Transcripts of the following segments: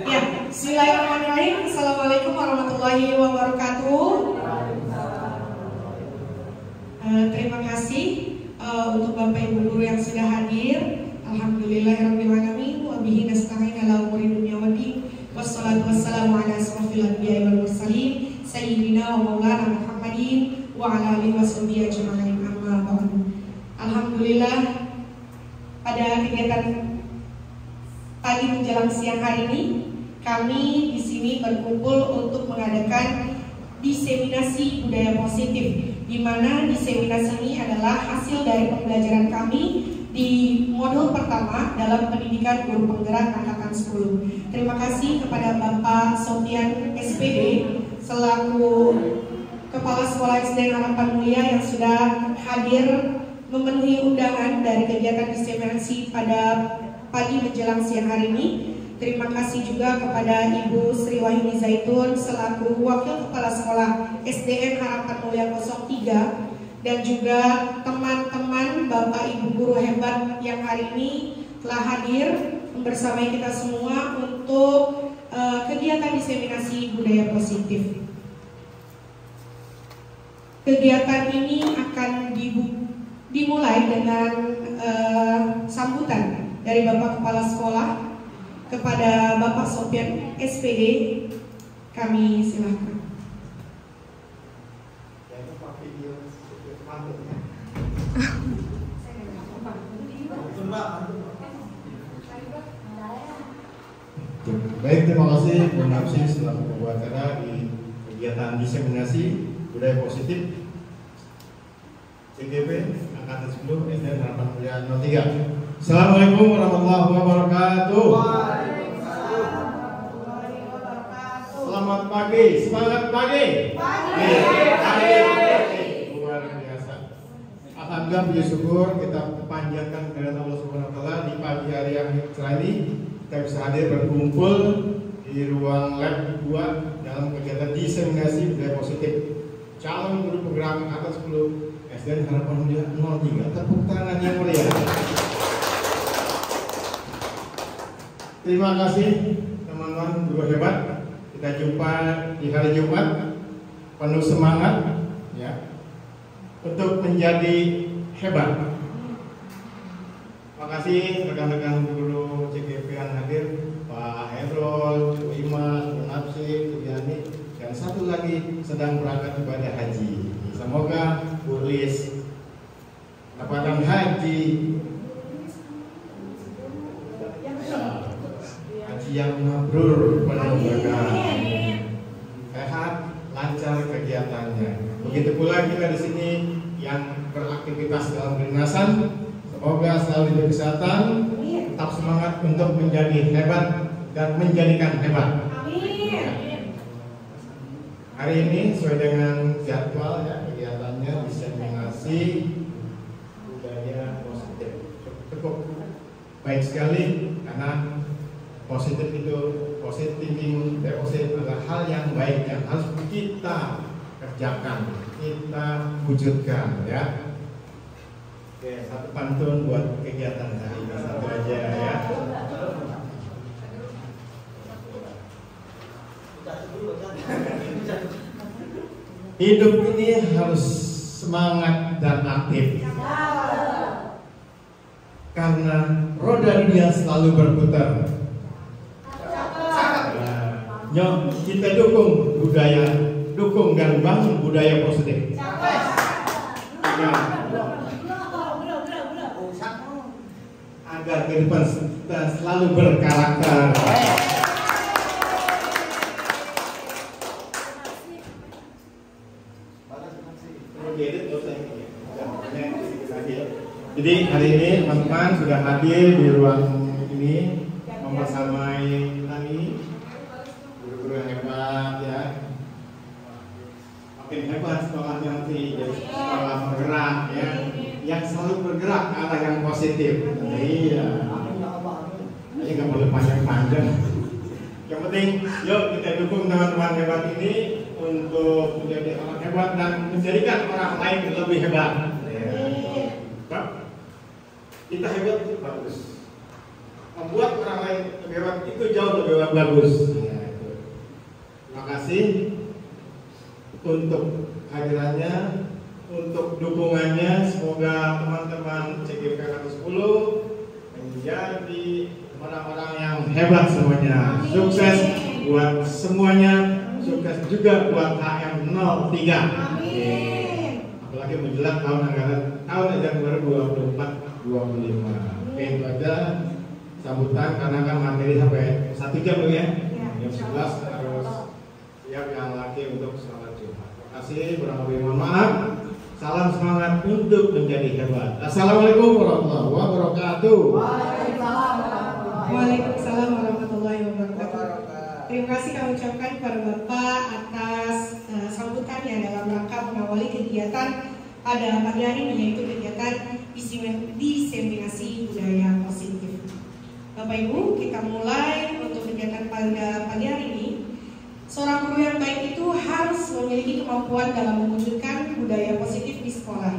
Ya, bismillahirrahmanirrahim. Assalamualaikum warahmatullahi wabarakatuh. Terima kasih untuk Bapak Ibu guru yang sudah hadir. Alhamdulillahirabbil alamin wa bihi nasta'in ala umuri dunya waddin. Wassalatu wassalamu ala asrofil anbiya'i wal mursalin sayyidina wa maulana Muhammadin wa ala alihi washabihi ajma'in. Amma ba'du. Alhamdulillah, pada kegiatan pagi menjelang siang hari ini kami di sini berkumpul untuk mengadakan diseminasi budaya positif, di mana diseminasi ini adalah hasil dari pembelajaran kami di modul pertama dalam pendidikan guru penggerak angkatan 10. Terima kasih kepada Bapak Sofian SPD selaku Kepala Sekolah SD Harapan Mulia yang sudah hadir memenuhi undangan dari kegiatan diseminasi pada pagi menjelang siang hari ini. Terima kasih juga kepada Ibu Sri Wahyuni Zaitun selaku Wakil Kepala Sekolah SDN Harapan Mulia 03, dan juga teman-teman Bapak Ibu guru hebat yang hari ini telah hadir bersama kita semua untuk kegiatan diseminasi budaya positif. Kegiatan ini akan dimulai dengan sambutan dari Bapak Kepala Sekolah kepada Bapak Sofian SPD. Kami silakan. Baik, terima kasih Bung Napsi selaku pembawa acara di kegiatan diseminasi budaya positif CGP Angkatan 10 SDN Harapan Mulia 03. Assalamualaikum warahmatullahi wabarakatuh. Selamat pagi, semangat pagi. Luar biasa. Alhamdulillah, puji syukur kita panjatkan kehadirat Allah Subhanahu wa taala di pagi hari yang cerah ini. Kita bisa hadir berkumpul di ruang lab 2 dalam kegiatan diseminasi budaya positif calon guru penggerak angkatan 10 SDN Harapan Mulia 03. Tepuk tangan yang meriah. Terima kasih teman-teman guru hebat. Kita jumpa di hari Jumat penuh semangat ya untuk menjadi hebat. Terima kasih rekan-rekan guru CGP yang hadir, Pak Herol, Bu Imas, Bu Napsi, Bu Yani, dan satu lagi sedang berangkat ibadah haji. Semoga Bu Lis dapatkan haji yang mabrur, penuh berkah, sehat, lancar kegiatannya. Begitu pula kita di sini yang beraktivitas dalam kedinasan, semoga selalu diberi kesehatan, tetap semangat untuk menjadi hebat dan menjadikan hebat. Amin. Hari ini sesuai dengan jadwal ya, kegiatannya diseminasi budaya positif. Cukup baik sekali karena positif itu, positive thinking, positif adalah hal yang baik yang harus kita kerjakan, kita wujudkan ya. Oke, satu pantun buat kegiatan hari ini, satu aja ya. Hidup ini harus semangat dan aktif, karena roda dunia selalu berputar. Yuk kita dukung budaya, dukung dan bangun budaya positif. Agar kehidupan kita selalu berkarakter. Jadi hari ini teman-teman sudah hadir di ruang ini membersamai kami guru-guru hebat ya. Makin hebat sekolahnya nanti, jadi sekolah bergerak ya, yang selalu bergerak ke arah yang positif. Iya. Ini nggak boleh panjang-panjang. Yang penting, yuk kita dukung teman-teman hebat ini untuk menjadi orang hebat dan menjadikan orang lain lebih hebat. Ya. Kita hebat itu bagus. membuat orang lain lebih hebat itu jauh lebih bagus. Ya, itu. Terima kasih untuk hadirannya, untuk dukungannya. Semoga teman-teman CGP 110 menjadi orang-orang yang hebat semuanya. Sukses buat semuanya, sukses juga buat HM03. Apalagi menjelang tahun ajaran baru 24-25. Oke, itu aja sambutan karena kan materi sampai 1 jam dulu ya. Jam 11 harus siap yang laki untuk sholat Jumat. Terima kasih, kurang lebih mohon maaf. Salam semangat untuk menjadi hebat. Assalamualaikum warahmatullahi wabarakatuh. Waalaikumsalam warahmatullahi wabarakatuh. Terima kasih kami ucapkan kepada Bapak atas sambutannya dalam rangka mengawali kegiatan pada pagi hari ini, yaitu kegiatan diseminasi budaya positif. Bapak Ibu, kita mulai untuk kegiatan pada pagi hari ini. Seorang guru yang baik itu harus memiliki kemampuan dalam mewujudkan budaya positif di sekolah.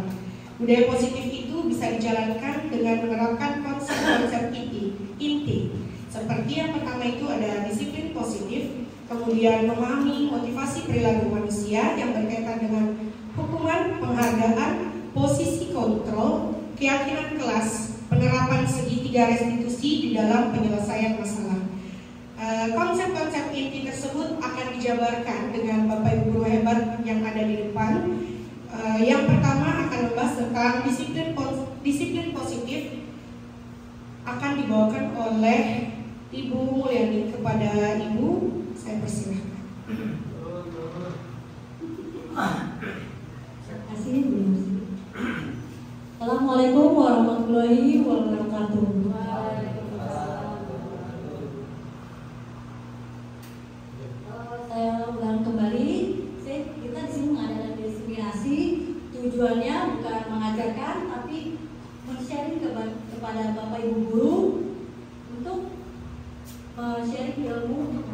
Budaya positif itu bisa dijalankan dengan menerapkan konsep-konsep inti. Seperti yang pertama itu ada disiplin positif, kemudian memahami motivasi perilaku manusia yang berkaitan dengan hukuman, penghargaan, posisi kontrol, keyakinan kelas, penerapan segitiga restitusi di dalam penyelesaian masalah. Konsep-konsep inti tersebut akan dijabarkan dengan Bapak Ibu guru hebat yang ada di depan. Yang pertama akan membahas tentang disiplin positif, akan dibawakan oleh Ibu Mulyani. Kepada Ibu, saya persilahkan. Terima kasih, Bu. Assalamualaikum warahmatullahi wabarakatuh. Saya ulang kembali, kita di sini mengadakan diseminasi. Tujuannya bukan mengajarkan, tapi men-sharing kepada Bapak Ibu guru untuk sharing ilmu.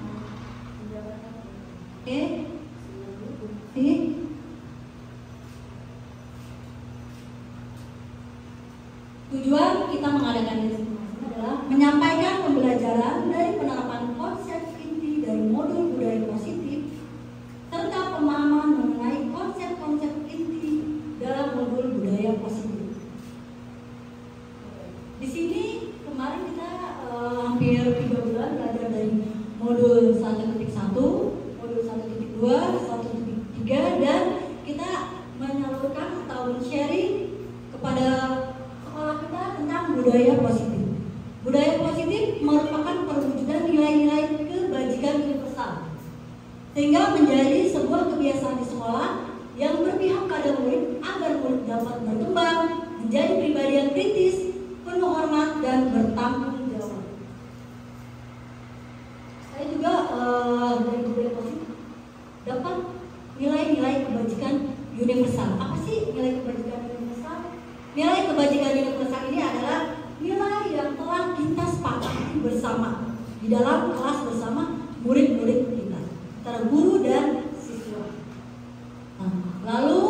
Oke, tujuan kita mengadakan diseminasi adalah menyampaikan pembelajaran dari penerapan konsep inti dari modul budaya positif serta pemahaman mengenai konsep-konsep inti dalam modul budaya positif. Di sini kemarin kita hampir 3 bulan belajar dari modul 1.1, modul 1.2, 1.3, dan kita menyalurkan atau men-sharing kepada sekolah kita tentang budaya positif. Budaya positif merupakan perwujudan nilai-nilai kebajikan universal, sehingga menjadi sebuah kebiasaan di sekolah yang berpihak pada murid agar murid dapat berkembang menjadi pribadi yang kritis, penuh hormat, dan bertanggung jawab. Saya juga dari budaya positif dapat nilai-nilai kebajikan universal. Apa sih nilai kebajikan universal? Nilai kebajikan universal ini adalah nilai yang telah kita sepakati bersama di dalam kelas bersama murid-murid kita, antara guru dan siswa. Lalu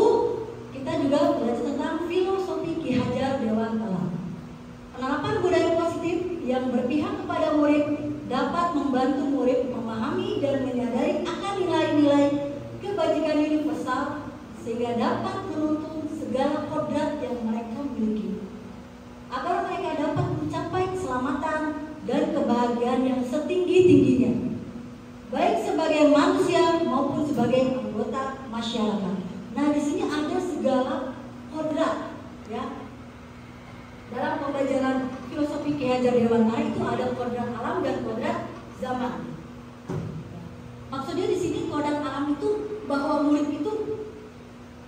kita juga belajar tentang filosofi Ki Hajar Dewantara. Penerapan budaya positif yang berpihak kepada murid dapat membantu murid memahami dan menyadari akan nilai-nilai kebajikan universal sehingga dapat menuntun segala kodrat yang mereka miliki, agar mereka dapat mencapai keselamatan dan kebahagiaan yang setinggi-tingginya, baik sebagai manusia maupun sebagai anggota masyarakat. Nah, di sini ada segala kodrat, ya. Dalam pembelajaran filosofi Ki Hajar Dewantara itu ada kodrat alam dan kodrat zaman. Maksudnya di sini kodrat alam itu bahwa murid itu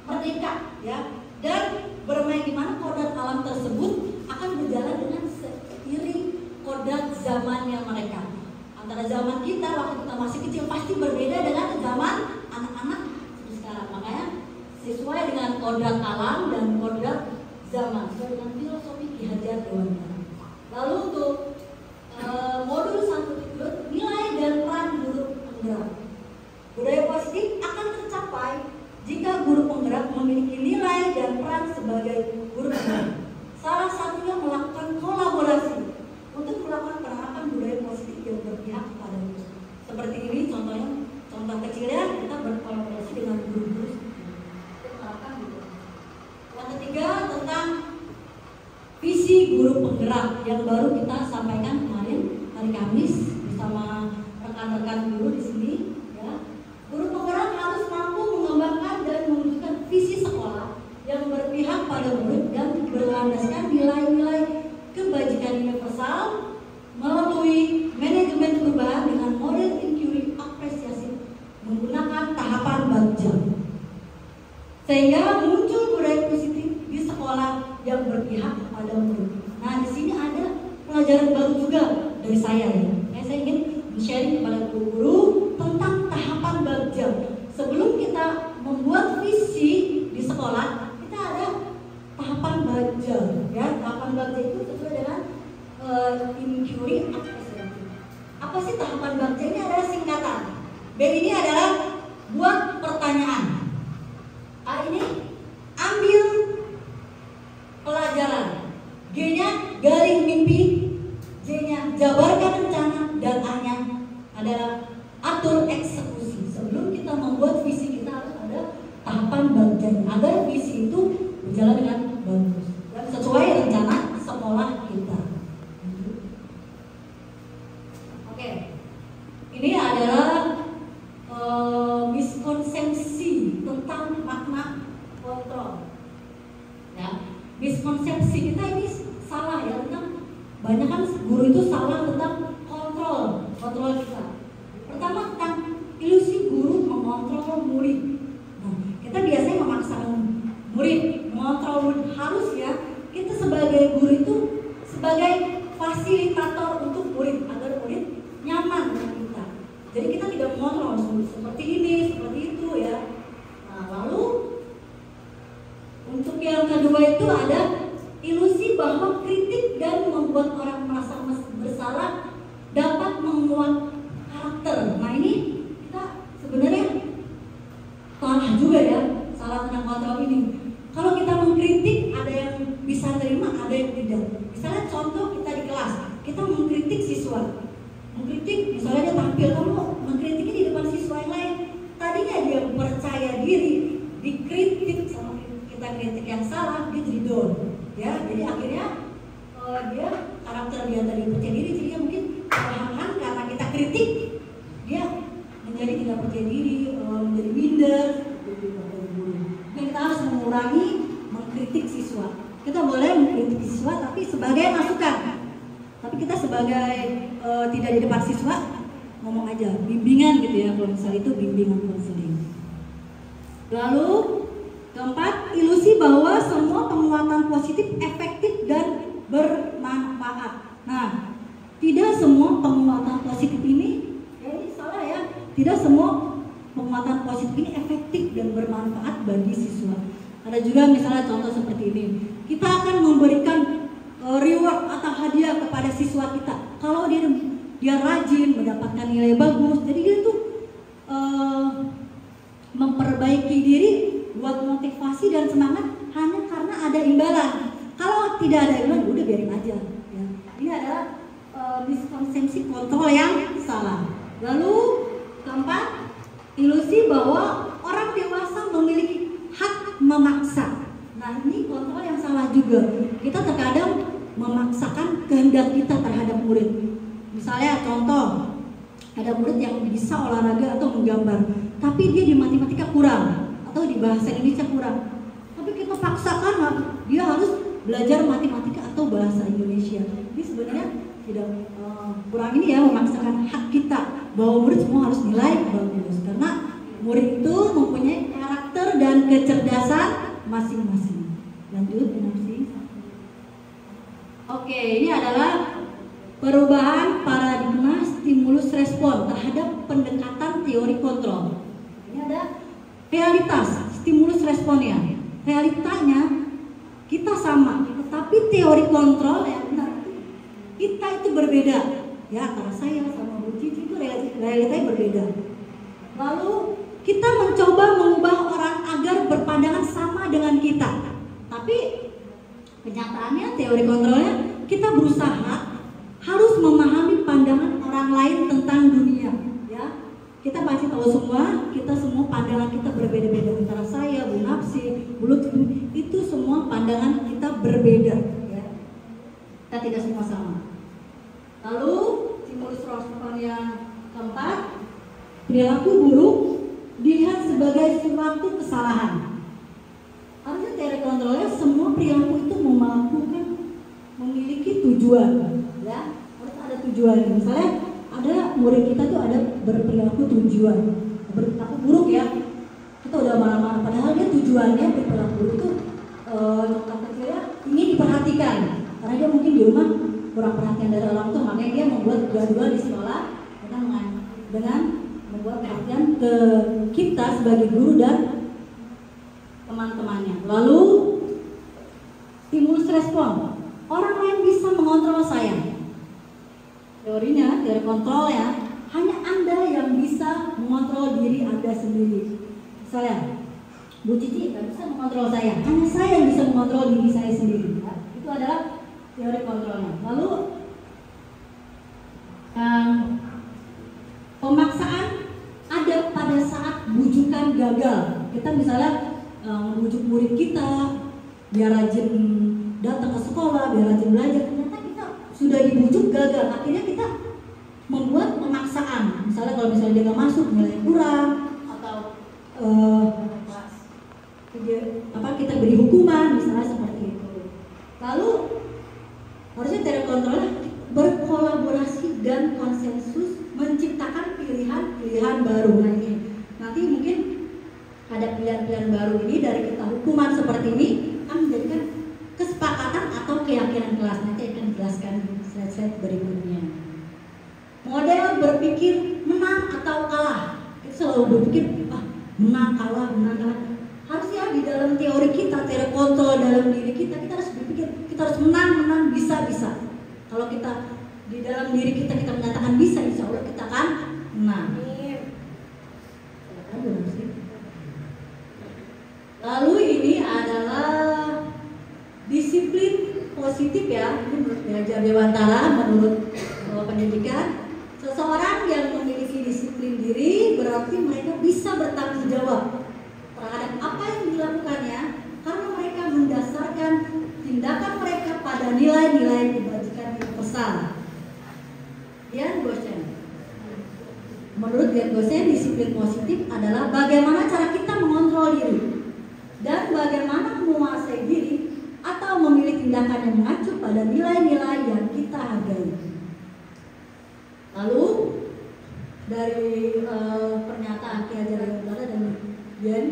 merdeka, ya, dan bermain di mana kodrat alam tersebut akan berjalan dengan seiring kodrat zamannya mereka. Antara zaman kita waktu kita masih kecil pasti berbeda dengan zaman anak-anak sekarang. Makanya sesuai dengan kodrat alam dan kodrat zaman, sesuai dengan filosofi Ki Hajar Dewantara. Lalu untuk modul 1 nilai dan peran guru penggerak. Budaya positif akan tercapai jika guru penggerak memiliki nilai dan peran sebagai guru penggerak. Salah satunya melakukan kolaborasi untuk melakukan penanganan yang baru kita sampaikan kemarin hari Kamis bersama rekan-rekan guru di sini, ya. Guru penggerak harus mampu mengembangkan dan mewujudkan visi sekolah yang berpihak pada murid dan berlandaskan nilai-nilai kebajikan universal melalui manajemen perubahan dengan model inquiry apresiasi menggunakan tahapan bagja, sehingga muncul budaya positif di sekolah yang berpihak kepada murid. Nah, di sini ada pelajaran baru juga dari saya ya. Saya ingin sharing kepada guru tentang tahapan bagja. Sebelum kita membuat visi di sekolah, kita ada tahapan bagja. Ya, tahapan bagja itu sesuai dengan inquiry apresiasi. Apa sih tahapan bagja? Ini adalah singkatan. B ini adalah buat pertanyaan. A ini ambil pelajaran. G-nya garing mimpi, J-nya jabarkan rencana, dan A-nya adalah atur eksekusi. Sebelum kita membuat visi, kita harus ada tahapan bagian agar visi itu berjalan dengan bagus dan sesuai rencana sekolah kita. Oke, ini adalah miskonsepsi tentang makna kontrol. Ya, miskonsepsi kita ini salah ya, tentang banyak kan guru itu salah tentang kontrol kita. Pertama tentang ilusi guru mengontrol murid. Nah, kita biasanya memaksakan murid mengontrol murid. Harus ya, kita sebagai guru itu sebagai fasilitator untuk murid agar murid nyaman dengan kita. Jadi kita tidak mengontrol seperti ini, seperti itu ya. Nah, lalu untuk yang kedua itu ada ilusi bahwa kritik dan membuat orang merasa bersalah dapat menguat karakter. Nah, ini kita sebenarnya salah juga ya, salah tentang kontrol ini. Kalau kita mengkritik, ada yang bisa terima, ada yang tidak. Misalnya contoh kita di kelas, kita mengkritik siswa. Mengkritik, misalnya dia tampil, kamu mengkritiknya di depan siswa yang lain. Tadinya dia percaya diri, dikritik sama kita kritik yang salah, dia jadi down. Ya, jadi akhirnya dia karakter dia tadi percaya diri, jadi mungkin perlahan karena kita kritik, dia menjadi tidak percaya diri, menjadi minder. Dan kita harus mengurangi mengkritik siswa. Kita boleh mengkritik siswa, tapi sebagai masukan. Tapi kita sebagai tidak di depan siswa, ngomong aja, bimbingan gitu ya, kalau misalnya itu bimbingan konseling. Lalu keempat, ilusi bahwa semua penguatan positif efektif dan bermanfaat. Nah, tidak semua penguatan positif ini, ya ini salah ya. Tidak semua penguatan positif ini efektif dan bermanfaat bagi siswa. Ada juga misalnya contoh seperti ini. Kita akan memberikan reward atau hadiah kepada siswa kita kalau dia rajin, mendapatkan nilai bagus. Jadi dia tuh memperbaiki diri, buat motivasi dan semangat hanya karena ada imbalan. Kalau tidak ada imbalan, udah biarin aja. Ya. Ini adalah miskonsepsi kontrol yang salah. Lalu keempat, ilusi bahwa orang dewasa memiliki hak memaksa. Nah, ini kontrol yang salah juga. Kita terkadang memaksakan kehendak kita terhadap murid. Misalnya contoh, ada murid yang bisa olahraga atau menggambar, tapi dia di matematika kurang atau di bahasa Indonesia kurang. Tapi kita paksakan dia harus belajar matematika atau bahasa Indonesia. Ini sebenarnya tidak kurang ini ya, memaksakan hak kita bahwa murid semua harus nilai bagus, karena murid itu mempunyai karakter dan kecerdasan masing-masing. Lanjut, Nancy. Oke, ini adalah perubahan paradigma stimulus respon terhadap pendekatan teori kontrol. Ini ada realitas stimulus responnya. Realitanya kita sama, tetapi teori kontrol yang benar kita itu berbeda. Ya, antara saya sama Bu Cici itu realitanya berbeda. Lalu kita mencoba mengubah orang agar berpandangan sama dengan kita. Tapi kenyataannya teori kontrolnya kita berusaha harus memahami pandangan orang lain tentang dunia. Ya, kita pasti tahu semua, kita semua pandangan kita berbeda-beda. Antara saya, Bu Napsi, Bu Lutfi, itu semua pandangan kita berbeda. Ya. tidak semua sama. Lalu stimulus respon yang keempat, perilaku buruk dilihat sebagai suatu kesalahan. Harusnya teori kontrolnya semua perilaku itu memiliki tujuan, ya harus ada tujuan. Misalnya ada murid kita tuh ada berperilaku berperilaku buruk ya, kita udah marah-marah, padahal dia tujuannya berperilaku buruk itu contoh kecilnya ingin diperhatikan, karena dia mungkin di rumah kurang perhatian dari orang tua, makanya dia membuat gaduhan di sekolah dengan membuat perhatian ke kita sebagai guru dan teman-temannya. Lalu stimulus respon, orang lain bisa mengontrol saya. Teorinya, teori kontrol ya, hanya Anda yang bisa mengontrol diri Anda sendiri. Misalnya, Bu Cici nggak bisa mengontrol saya, hanya saya yang bisa mengontrol diri saya sendiri. Ya. Itu adalah teori kontrolnya. Lalu pemaksaan ada pada saat bujukan gagal. Kita misalnya membujuk murid kita biar rajin datang ke sekolah, biar rajin belajar, ternyata kita sudah dibujuk gagal, akhirnya kita membuat pemaksaan. Misalnya kalau misalnya dia nggak masuk, nilai kurang, atau kita beri hukuman, misalnya seperti itu. Lalu harusnya teori kontrolnya berkolaborasi dan konsensus menciptakan pilihan-pilihan baru. Nah ini nanti mungkin ada pilihan-pilihan baru ini dari kita hukuman seperti ini akan menjadikan kesepakatan atau keyakinan kelas. Nanti akan dijelaskan di slide-slide berikutnya. Model berpikir menang atau kalah. Kita selalu berpikir menang kalah. Harusnya di dalam teori kita, teori kontrol dalam diri kita harus berpikir kita harus menang, bisa. Kalau kita di dalam diri kita menyatakan bisa, insya Allah kita akan menang. Lalu ini adalah disiplin positif ya, ini menurut belajar Dewantara, menurut pendidikan. Seseorang yang memiliki disiplin diri berarti mereka bisa bertanggung jawab terhadap apa yang dilakukannya, karena mereka mendasarkan tindakan mereka pada nilai-nilai kebajikan universal. Dian Gosen. Menurut Dian Gosen, disiplin positif adalah bagaimana cara kita mengontrol diri dan bagaimana menguasai diri atau memilih tindakan yang mengacu pada nilai-nilai yang kita hargai. Lalu dari pernyataan Ki Hajar Dewantara dan Dian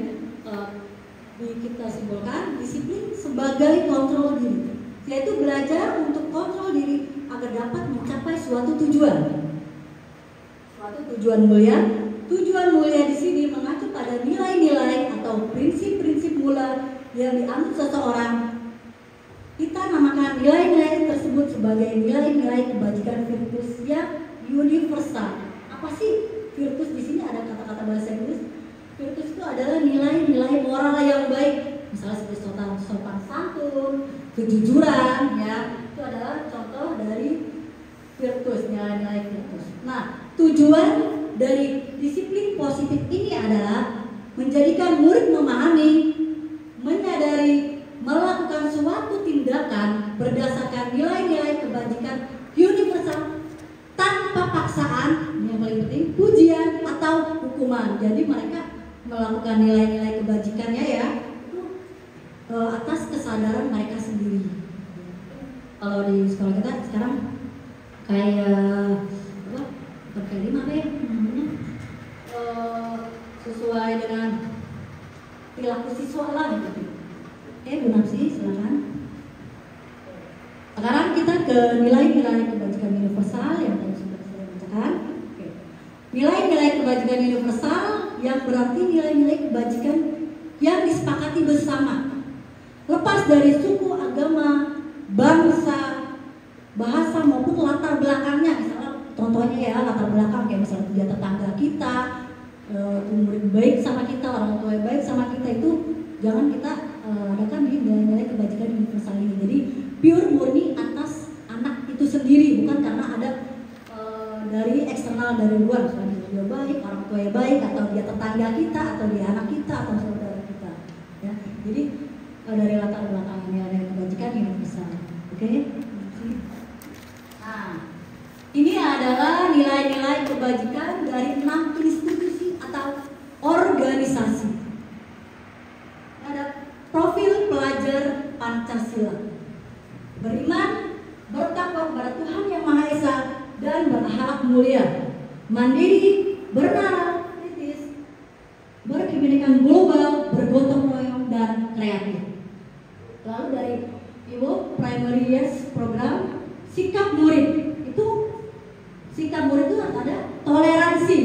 kita simpulkan disiplin sebagai kontrol diri, yaitu belajar untuk kontrol diri agar dapat mencapai suatu tujuan. Suatu tujuan mulia. Tujuan mulia di sini mengacu pada nilai-nilai atau prinsip-prinsip mula yang dianut seseorang. Kita namakan nilai-nilai tersebut sebagai nilai-nilai kebajikan virtus yang universal. Apa sih virtus di sini? Ada kata-kata bahasa Inggris. Virtus itu adalah nilai-nilai moral yang baik. Misalnya seperti sopan santun, kejujuran, ya. Itu adalah contoh dari virtus, nilai-nilai virtus. Nah, tujuan dari disiplin positif ini adalah menjadikan murid memahami, menyadari, melakukan suatu tindakan berdasarkan nilai-nilai kebajikan universal tanpa paksaan, yang paling penting, pujian atau hukuman. Jadi mereka melakukan nilai-nilai kebajikannya ya atas kesadaran mereka sendiri. Kalau di sekolah kita sekarang kayak sesuai dengan perilaku siswa lah gitu. Bu Napsi, silakan. Sekarang kita ke nilai-nilai kebajikan universal yang tadi sudah saya bacakan. Nilai-nilai kebajikan universal yang berarti nilai-nilai kebajikan yang disepakati bersama, lepas dari suku, agama, bangsa, bahasa maupun latar belakangnya. Misalnya contohnya ya latar belakang kayak misalnya dia tetangga kita, murid baik sama kita, orang tua baik sama kita, itu jangan kita adakan di nilai-nilai kebajikan universal ini. Jadi pure murni atas anak itu sendiri, bukan karena ada dari eksternal, dari luar, misalnya dia baik, orang tua baik, atau dia tetangga kita, atau dia anak kita, atau saudara kita. Ya, jadi dari latar belakang nilai kebajikan universal. Oke? Nah, ini adalah nilai-nilai kebajikan dari 6 institusi atau organisasi. Ada profil pelajar Pancasila. Beriman, bertakwa kepada Tuhan Yang Maha Esa, dan berakhlak mulia. Mandiri, bernara, kritis, berkebinekaan global, bergotong royong, dan kreatif. Lalu dari Ibu Primary Years Program, sikap murid itu ada toleransi,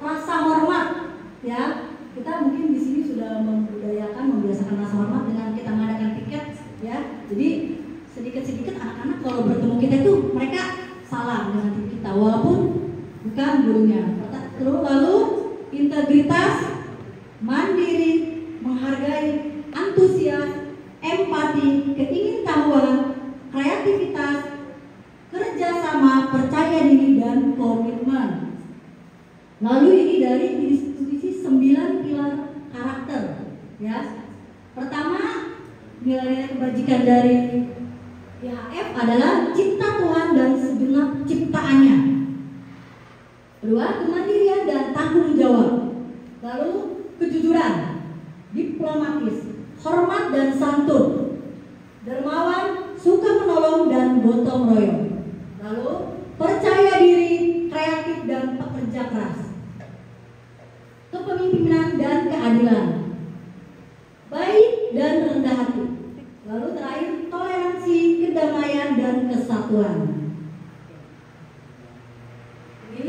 rasa hormat, ya. Kita mungkin di sini sudah membiasakan rasa hormat dengan kita mengadakan piket, ya. Jadi sedikit-sedikit anak-anak kalau bertemu kita itu mereka salam dengan kita walaupun bukan gurunya. Lalu integritas, mandiri, menghargai, antusias, empati, keingintahuan, kreativitas, kerjasama, percaya diri, dan komitmen. Lalu ini dari institusi 9 pilar karakter, ya. Pertama, nilai-nilai kebajikan dari IHF adalah cinta Tuhan dan segenap ciptaannya. Kedua, kemandirian dan tanggung jawab. Lalu kejujuran, diplomatis, hormat dan santun, dermawan, suka menolong, dan gotong royong. Lalu percaya diri, kreatif, dan pekerja keras. Kepemimpinan dan keadilan, baik dan rendah hati. Lalu terakhir toleransi, kedamaian, dan kesatuan. Ini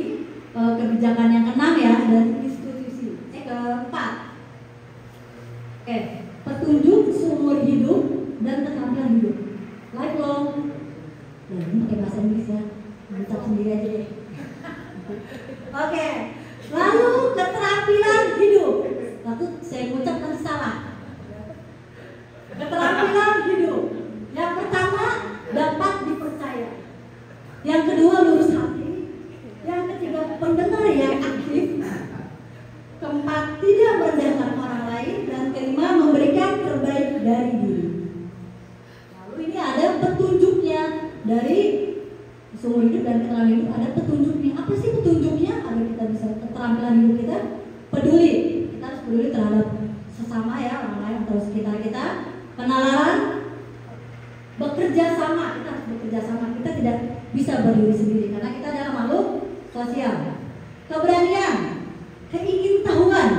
kebijakan yang ke-6 ya dari institusi. Ke-4. Oke, petunjuk seumur hidup dan keterampilan hidup. Lifelong. Nah, ini pakai bahasa Inggris ya. Ucap sendiri aja deh. Oke. Lalu keterampilan hidup. Lalu saya ucap tadi salah. Keterampilan hidup. Yang pertama, dapat dipercaya. Yang kedua, lurus hati. Yang ketiga, pendengar yang aktif. Keempat, tidak merendahkan orang lain. Dan kelima, memberikan terbaik dari diri. Lalu ini ada petunjuknya dari seumur hidup dan keterampilan hidup. Ada petunjuknya. Apa sih petunjuknya? Agar kita bisa keterampilan hidup kita peduli. Kita harus peduli terhadap sesama ya, orang lain atau sekitar kita. Penalaran, bekerja sama. Kita harus bekerja sama. Kita tidak bisa berdiri sendiri karena kita adalah makhluk sosial. Keberanian, keingintahuan,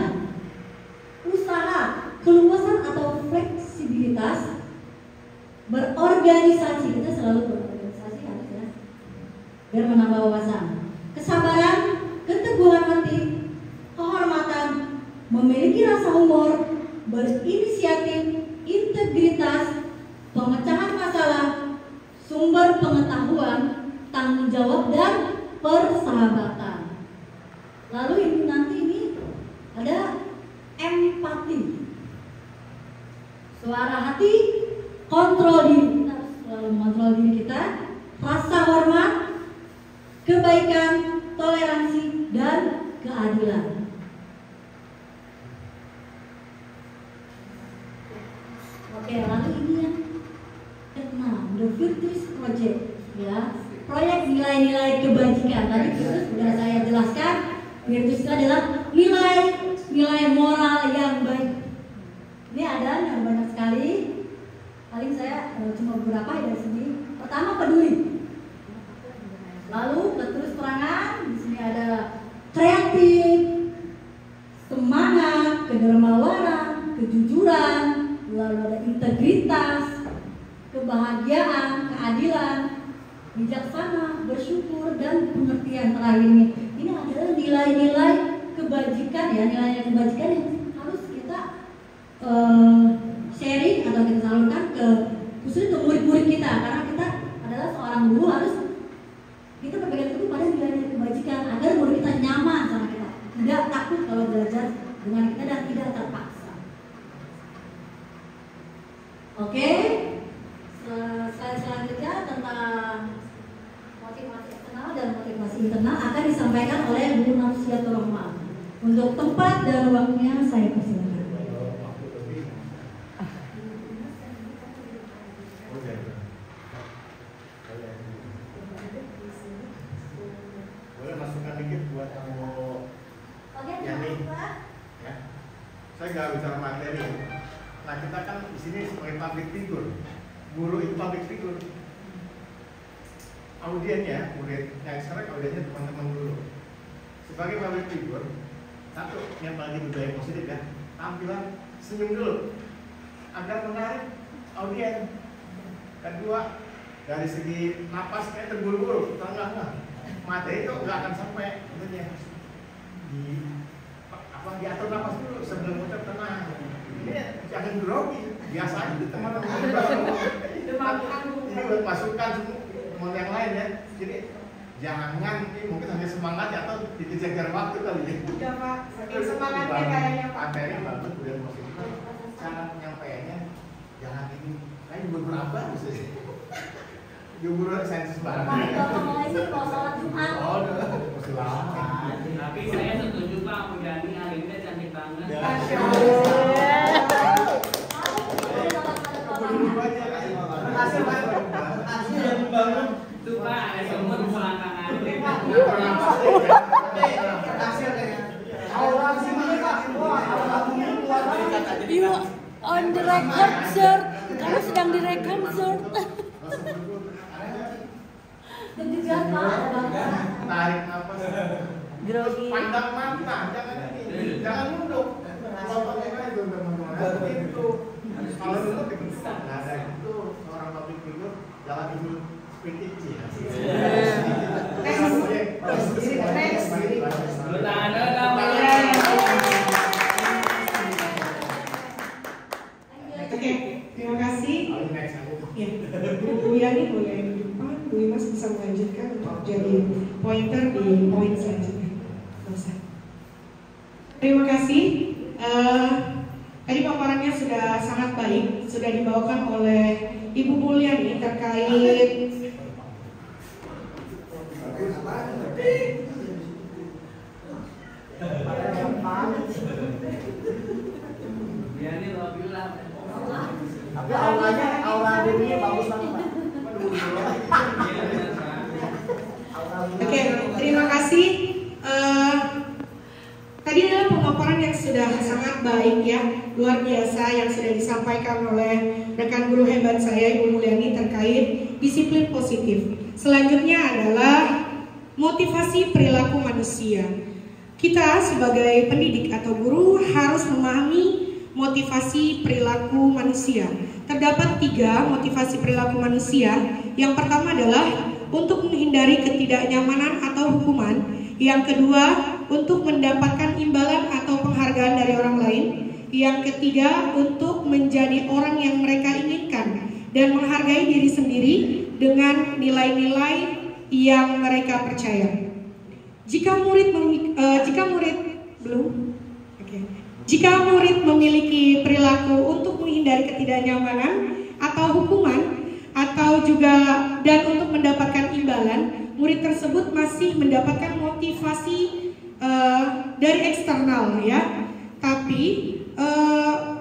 usaha, keluasan atau fleksibilitas, berorganisasi. Kita selalu berorganisasi harus ya, biar menambah wawasan. Kesabaran, keteguhan hati, kehormatan, memiliki rasa humor, berinisiatif, integritas, pemecahan masalah, sumber pengetahuan, tanggung jawab, dan persahabatan. Lalu ini ada empati, suara hati, kontrol diri. Kita harus selalu mengontrol diri kita, rasa hormat, kebaikan, toleransi, dan keadilan. Oke, lalu ini yang ke-6, The Virtues Project, ya, proyek nilai-nilai kebajikan. Tadi sudah saya jelaskan, virtus itu adalah nilai moral yang baik. Ini ada yang banyak sekali. Paling saya cuma beberapa ya dari sini. Pertama, peduli. Lalu keterus terangan. Di sini ada kreatif, semangat, kedermawanan, kejujuran. Lalu ada integritas, kebahagiaan, keadilan, bijaksana, bersyukur, dan pengertian. Terakhir ini adalah nilai-nilai kebajikan ya, nilai-nilai kebajikan yang harus kita sharing atau kita salurkan ke khususnya ke murid-murid kita, karena kita adalah seorang guru, harus kita berpegang teguh pada nilai-nilai kebajikan agar murid kita nyaman sama kita, tidak takut kalau belajar dengan kita dan tidak terpaksa. Oke, slide selanjutnya tentang motivasi eksternal dan motivasi internal akan disampaikan oleh Bu Nafsiatul Rahman. Untuk tempat dan waktunya saya persilakan. buat kamu yang ini. Ya. Saya nggak bicara materi. Nah kita kan di sini sebagai public figure, guru itu public figure. Audiennya, murid yang sekarang audiennya teman-teman dulu. Sebagai public figure, satu yang paling budaya positif ya, tampilan senyum dulu agar menarik audien. Kedua, dari segi napas kayak terburu-buru, enggak. Materi itu nggak akan sampai, tentunya. Diatur napas dulu sebelum ucap tenang. Ini jangan grogi, biasa aja teman-teman. Ini buat masukan semua yang lain ya. Jadi jangan mungkin hanya semangat atau dikejar waktu kali ya. Udah Pak, saking semangatnya kayaknya Pak. Materi bagus, kemudian positif. Cara penyampaiannya jangan ini. Kayak guru apa bisa sih? Guru sains barang. Kalau mulai sih mau sholat Jumat. Oh, masih lama. Tapi saya setuju Pak, Mujani akhirnya cantik banget. Makasih Pak. Makasih yang membangun. Itu Pak, ada semut di selangkangan. You on the record, sir. Kamu sedang direkam, sir. Dan juga Pak, Tarik nafas. grogi. Pandang mata, jangan nunduk. Kalau pakai itu teman-teman, itu kalau nunduk itu nggak ada itu orang public figure jalan itu seperti Oke, terima kasih. Ya, Bu Yani boleh di depan, Bu Imas bisa melanjutkan untuk jadi pointer di poin selanjutnya. Terima kasih. Tadi paparannya sudah sangat baik, sudah dibawakan oleh Ibu Mulyani terkait Mujani love you lah. Tapi aura dirinya bagus banget Pak. Oke, terima kasih. Tadi adalah pemaparan yang sudah sangat baik ya, luar biasa yang sudah disampaikan oleh rekan guru hebat saya Ibu Mulyani terkait disiplin positif. Selanjutnya adalah motivasi perilaku manusia. Kita sebagai pendidik atau guru harus memahami motivasi perilaku manusia. Terdapat 3 motivasi perilaku manusia. Yang pertama adalah untuk menghindari ketidaknyamanan atau hukuman. Yang kedua, untuk mendapatkan imbalan atau penghargaan dari orang lain. Yang ketiga, untuk menjadi orang yang mereka inginkan dan menghargai diri sendiri dengan nilai-nilai yang mereka percaya. Jika murid memiliki perilaku untuk menghindari ketidaknyamanan atau hukuman atau juga dan untuk mendapatkan imbalan, murid tersebut masih mendapatkan motivasi dari eksternal ya. Tapi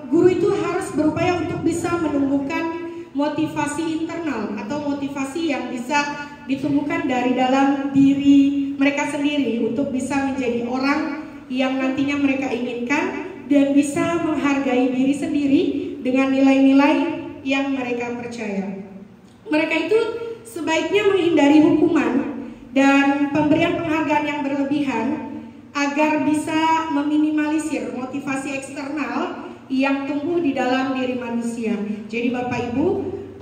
guru itu harus berupaya untuk bisa menumbuhkan motivasi internal atau motivasi yang bisa ditumbuhkan dari dalam diri mereka sendiri untuk bisa menjadi orang yang nantinya mereka inginkan dan bisa menghargai diri sendiri dengan nilai-nilai yang mereka percaya. Mereka itu sebaiknya menghindari hukuman dan pemberian penghargaan yang berlebihan agar bisa meminimalisir motivasi eksternal yang tumbuh di dalam diri manusia. Jadi Bapak Ibu,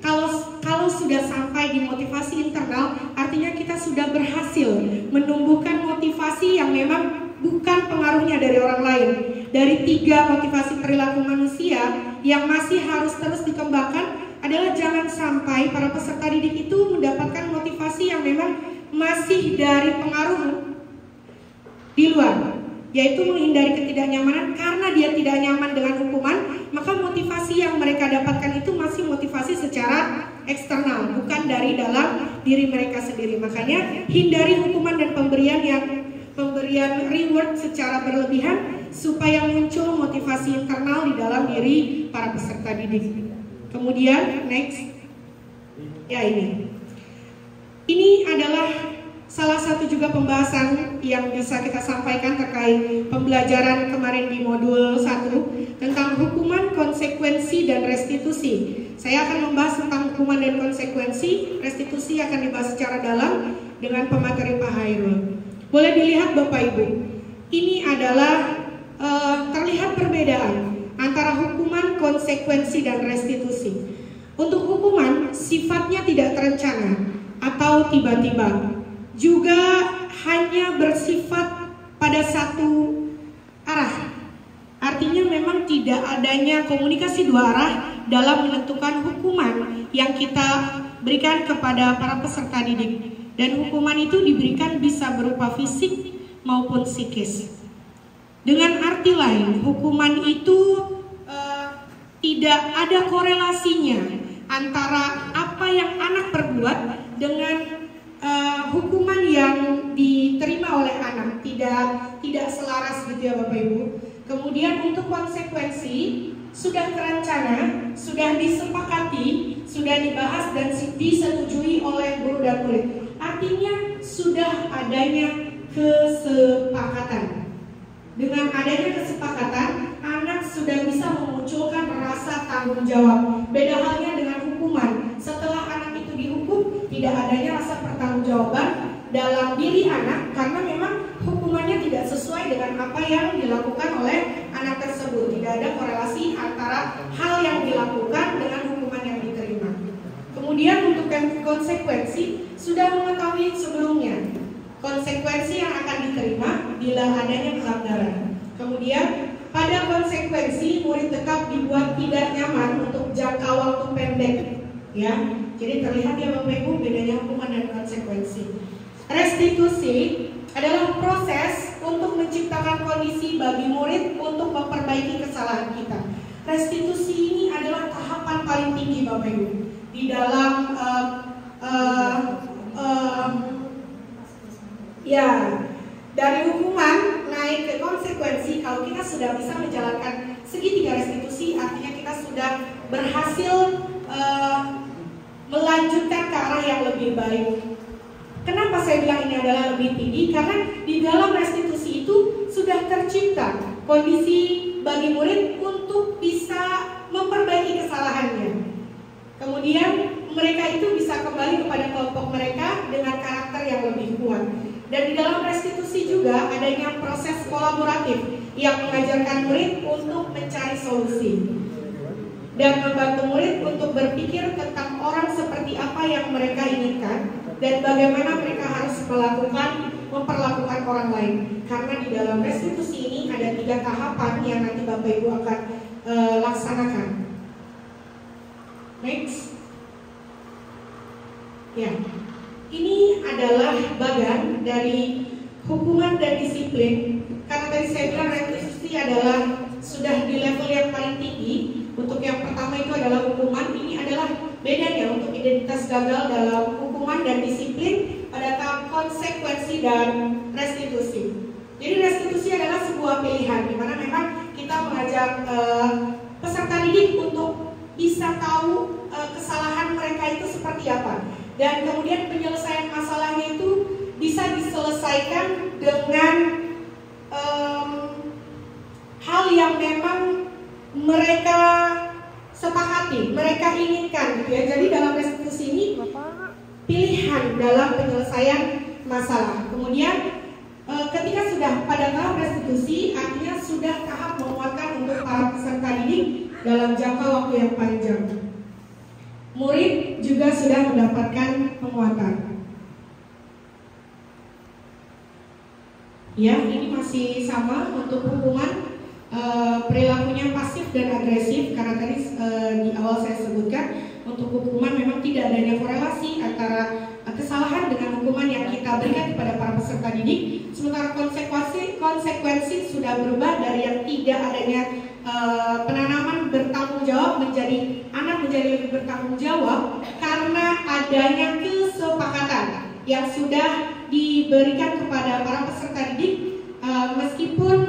kalau sudah sampai di motivasi internal, artinya kita sudah berhasil menumbuhkan motivasi yang memang bukan pengaruhnya dari orang lain. Dari 3 motivasi perilaku manusia yang masih harus terus dikembangkan adalah jangan sampai para peserta didik itu mendapatkan motivasi yang memang masih dari pengaruh di luar, yaitu menghindari ketidaknyamanan. Karena dia tidak nyaman dengan hukuman, maka motivasi yang mereka dapatkan itu masih motivasi secara eksternal, bukan dari dalam diri mereka sendiri. Makanya hindari hukuman dan pemberian reward secara berlebihan supaya muncul motivasi internal di dalam diri para peserta didik. Kemudian next, ya ini adalah salah satu juga pembahasan yang bisa kita sampaikan terkait pembelajaran kemarin di modul 1 tentang hukuman, konsekuensi, dan restitusi. Saya akan membahas tentang hukuman dan konsekuensi, restitusi akan dibahas secara dalam dengan pemateri Pak Hairul. Boleh dilihat Bapak Ibu, ini adalah terlihat perbedaan antara hukuman, konsekuensi, dan restitusi. Untuk hukuman, sifatnya tidak terencana atau tiba-tiba, juga hanya bersifat pada satu arah. Artinya memang tidak adanya komunikasi dua arah dalam menentukan hukuman yang kita berikan kepada para peserta didik. Dan hukuman itu diberikan bisa berupa fisik maupun psikis. Dengan arti lain, hukuman itu tidak ada korelasinya antara apa yang anak perbuat dengan hukuman yang diterima oleh anak, tidak selaras gitu ya Bapak Ibu. Kemudian untuk konsekuensi sudah terencana, sudah disepakati, sudah dibahas dan disetujui oleh guru dan murid. Artinya sudah adanya kesepakatan. Dengan adanya kesepakatan, anak sudah bisa memunculkan rasa tanggung jawab. Beda halnya dengan hukuman. Setelah anak itu dihukum, tidak adanya rasa pertanggungjawaban dalam diri anak karena memang hukumannya tidak sesuai dengan apa yang dilakukan oleh anak tersebut. Tidak ada korelasi antara hal yang dilakukan dengan hukuman yang diterima. Kemudian untuk konsekuensi sudah mengetahui sebelumnya konsekuensi yang akan diterima bila adanya pelanggaran. Kemudian pada konsekuensi murid tetap dibuat tidak nyaman untuk jangka waktu pendek, ya. Jadi terlihat ya Bapak Ibu bedanya hukuman dan konsekuensi. Restitusi adalah proses untuk menciptakan kondisi bagi murid untuk memperbaiki kesalahan kita. Restitusi ini adalah tahapan paling tinggi Bapak Ibu di dalam ya, dari hukuman naik ke konsekuensi. Kalau kita sudah bisa menjalankan segitiga restitusi, artinya kita sudah berhasil melanjutkan ke arah yang lebih baik. Kenapa saya bilang ini adalah lebih tinggi? Karena di dalam restitusi itu sudah tercipta kondisi bagi murid untuk bisa memperbaiki kesalahannya. Kemudian mereka itu bisa kembali kepada kelompok mereka dengan karakter yang lebih kuat. Dan di dalam restitusi juga adanya proses kolaboratif yang mengajarkan murid untuk mencari solusi dan membantu murid untuk berpikir tentang orang seperti apa yang mereka inginkan dan bagaimana mereka harus memperlakukan orang lain. Karena di dalam restitusi ini ada 3 tahapan yang nanti Bapak Ibu akan laksanakan. Next. Ya. Ini adalah bagian dari hukuman dan disiplin. Karena tadi saya bilang restitusi adalah sudah di level yang paling tinggi. Untuk yang pertama itu adalah hukuman. Ini adalah bedanya untuk identitas gagal dalam hukuman dan disiplin pada tahap konsekuensi dan restitusi. Jadi restitusi adalah sebuah pilihan di mana memang kita mengajak peserta didik untuk bisa tahu kesalahan mereka itu seperti apa. Dan kemudian penyelesaian masalahnya itu bisa diselesaikan dengan hal yang memang mereka sepakati, mereka inginkan gitu ya. Jadi dalam restitusi ini pilihan dalam penyelesaian masalah. Kemudian ketika sudah pada tahap restitusi, artinya sudah tahap menguatkan untuk para peserta didik dalam jangka waktu yang panjang. Murid juga sudah mendapatkan penguatan. Ya, ini masih sama untuk hukuman. Perilakunya pasif dan agresif karena tadi di awal saya sebutkan untuk hukuman memang tidak adanya korelasi antara kesalahan dengan hukuman yang kita berikan kepada para peserta didik. Sementara konsekuensi sudah berubah dari yang tidak adanya penanaman bertanggung jawab menjadi anak menjadi lebih bertanggung jawab karena adanya kesepakatan yang sudah diberikan kepada para peserta didik meskipun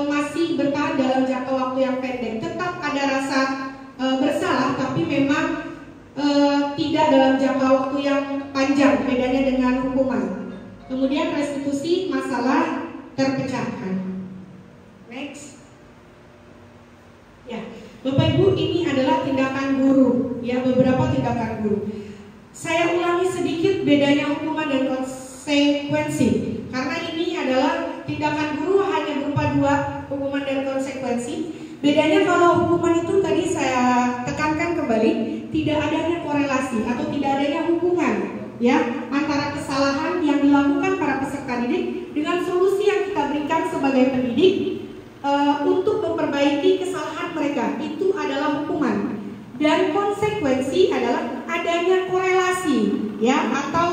masih bertahan dalam jangka waktu yang pendek, tetap ada rasa bersalah, tapi memang tidak dalam jangka waktu yang panjang, bedanya dengan hukuman. Kemudian restitusi masalah terpecahkan. Next. Ya, Bapak Ibu, ini adalah tindakan guru, ya, beberapa tindakan guru. Saya ulangi sedikit bedanya hukuman dan konsekuensi, karena ini adalah tindakan guru hanya berupa dua, hukuman dan konsekuensi. Bedanya kalau hukuman itu tadi saya tekankan kembali, tidak adanya korelasi atau tidak adanya hubungan, ya, antara kesalahan yang dilakukan para peserta didik dengan solusi yang kita berikan sebagai pendidik untuk memperbaiki kesalahan mereka. Itu adalah hukuman. Dan konsekuensi adalah adanya korelasi, ya, atau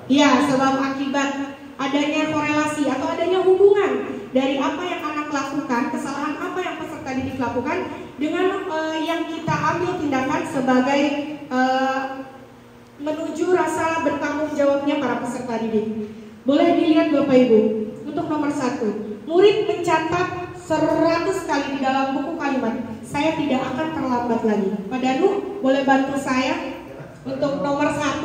ya, sebab akibat, adanya korelasi atau adanya hubungan dari apa yang anak lakukan, kesalahan apa yang peserta didik lakukan dengan yang kita ambil tindakan sebagai menuju rasa bertanggung jawabnya para peserta didik. Boleh dilihat Bapak Ibu, untuk nomor 1, murid mencatat 100 kali di dalam buku kalimat, saya tidak akan terlambat lagi. Pak Danu, boleh bantu saya untuk nomor 1?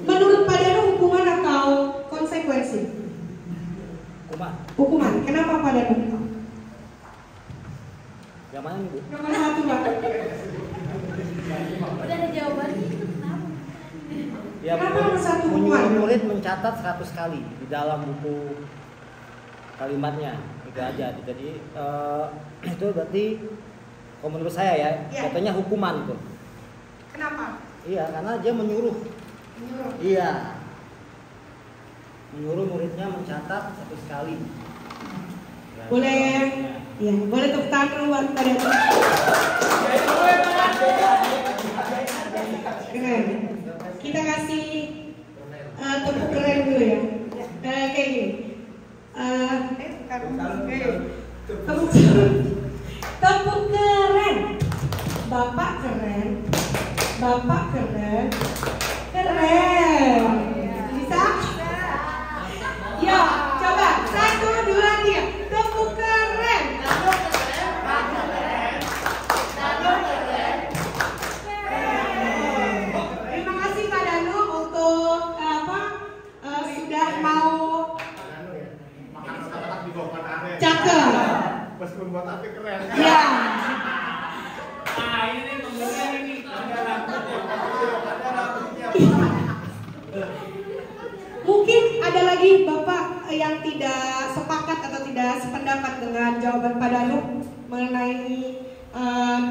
Menurut Pak Danu, hukuman atau konsekuensi? Hukuman. Kenapa Pak Danu? Yang mana nih, Bu? Nomor 1, Pak. Udah ada jawabannya. Ya, Kenapa nomor 1 hukuman? Murid mencatat 100 kali di dalam buku kalimatnya, itu aja. Jadi itu berarti kalau menurut saya ya, katanya hukuman tuh. Kenapa? Iya, karena dia menyuruh. Iya, menyuruh muridnya mencatat 100 kali. Boleh, ya, boleh tepuk tangan buat Pak Danu. Keren. Kita kasih tepuk keren dulu ya. Kayak gini. Tepuk keren. Bapak keren. Bapak keren. Keren. Bisa? Ya, coba 1, 2, 3. Tepuk keren. Terima kasih Pak Danu untuk sudah mau cakep. Meskipun buat api keren. Ya. Nah, ini kemudian ini ada rambutnya. Mungkin ada lagi Bapak yang tidak sepakat atau tidak sependapat dengan jawaban Pak Danu mengenai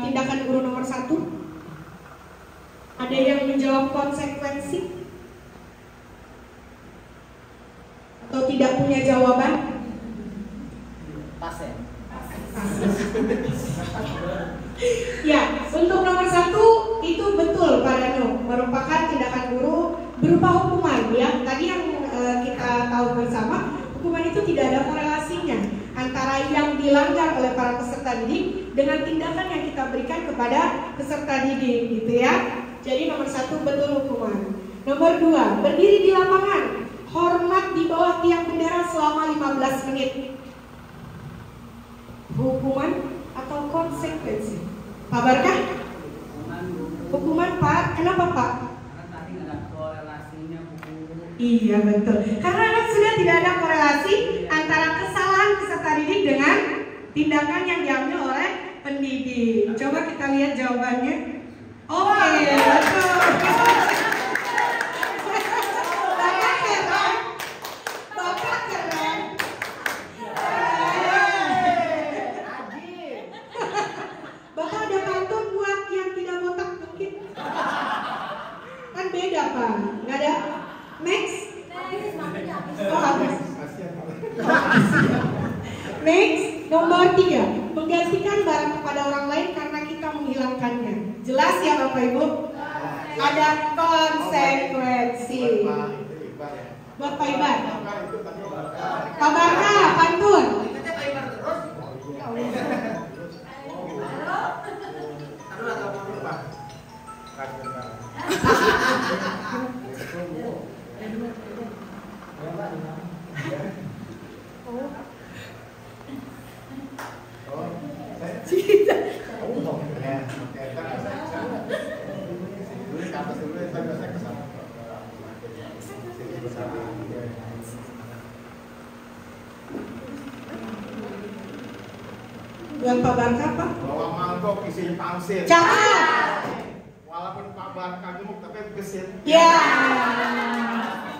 tindakan guru nomor 1. Ada yang menjawab konsekuensi atau tidak punya jawaban? Pas ya? Ya, untuk nomor 1 itu betul Pak Danu, merupakan tindakan guru berupa hukuman, ya. Tadi yang kita tahu bersama, hukuman itu tidak ada korelasinya antara yang dilanggar oleh para peserta didik dengan tindakan yang kita berikan kepada peserta didik, gitu ya. Jadi nomor 1 betul hukuman. Nomor 2, berdiri di lapangan, hormat di bawah tiang bendera selama 15 menit. Hukuman atau konsekuensi? Pak Barkah? Hukuman Pak, kenapa Pak? Karena tadi nggak ada korelasinya buku. Iya betul. Karena kan sudah tidak ada korelasi antara kesalahan peserta didik dengan tindakan yang diambil oleh pendidik. Coba kita lihat jawabannya. Oke, betul. Bapak keren. Bapak keren. Bapak ada pantun buat yang tidak botak mungkin? Kan beda Pak, nggak ada. Next. Oh habis. Next, nomor 3, menggantikan barang kepada orang lain karena kita menghilangkannya. Jelas ya Bapak Ibu? Ada konsekuensi. Buat Pak Ibar. Pak Barka, pantun. Yang Pak Barka apa? Bawa mangkok isinya pangsit. Cakep. Walaupun Pak Barka gemuk tapi gesit. Ya.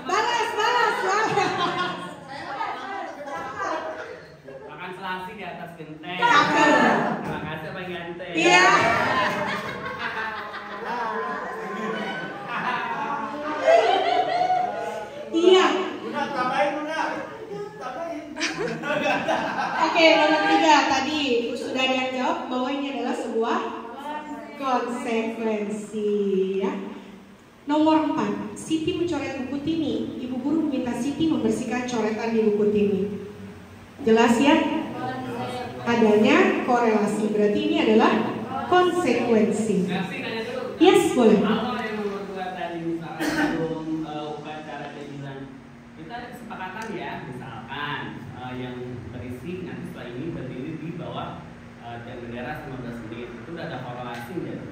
Balas. Makan selasi di atas genteng. Cakep. Terima kasih Pak Ganteng. Iya. Iya. Udah tambahin. Oke, nomor 3 tadi sudah ada yang jawab bahwa ini adalah sebuah konsekuensi ya. Nomor 4, Siti mencoret buku Tini. Ibu guru meminta Siti membersihkan coretan di buku Tini. Jelas ya? Adanya korelasi, berarti ini adalah konsekuensi. Kasih nanya dulu. Yes, boleh. Kalau yang nomor 2 tadi misalkan sebelum upacara dia bilang kita kesepakatan ya, misalkan yang berisi nanti setelah ini berdiri di bawah tiang bendera 15 menit, itu udah ada korelasi ya?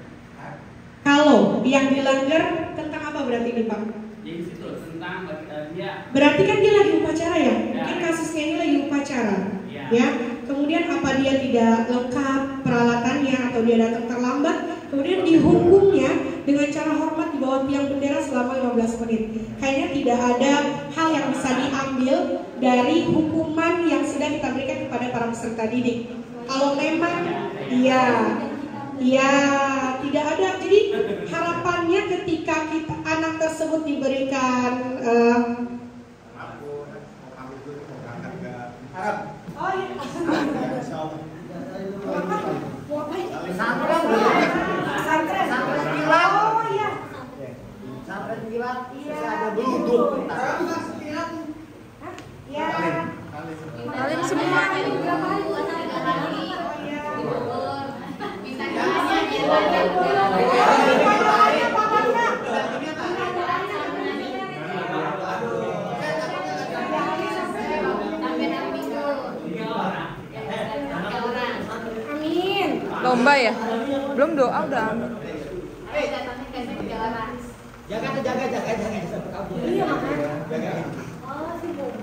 Kalau yang dilanggar tentang apa berarti ini Pak? Jadi situ tentang dia. Berarti kan dia lagi upacara ya? Ya. Mungkin kasusnya ini lagi upacara. Ya. Ya. Kemudian apa dia tidak lengkap peralatannya atau dia datang terlambat, kemudian dihukumnya dengan cara hormat di bawah tiang bendera selama 15 menit. Kayaknya tidak ada hal yang bisa diambil dari hukuman yang sudah kita berikan kepada para peserta didik. Kalau memang ya tidak ada. Jadi harapannya ketika anak tersebut diberikan oh iya. Oh iya. Sampai bilang Iya. ada duduk. Ya. Kalian semua ini Berapa hari? Amin. lomba ya? Belum doa udah amin. Jaga sampai kabur. Iya, makanya. Jaga. Oh, si Bobo.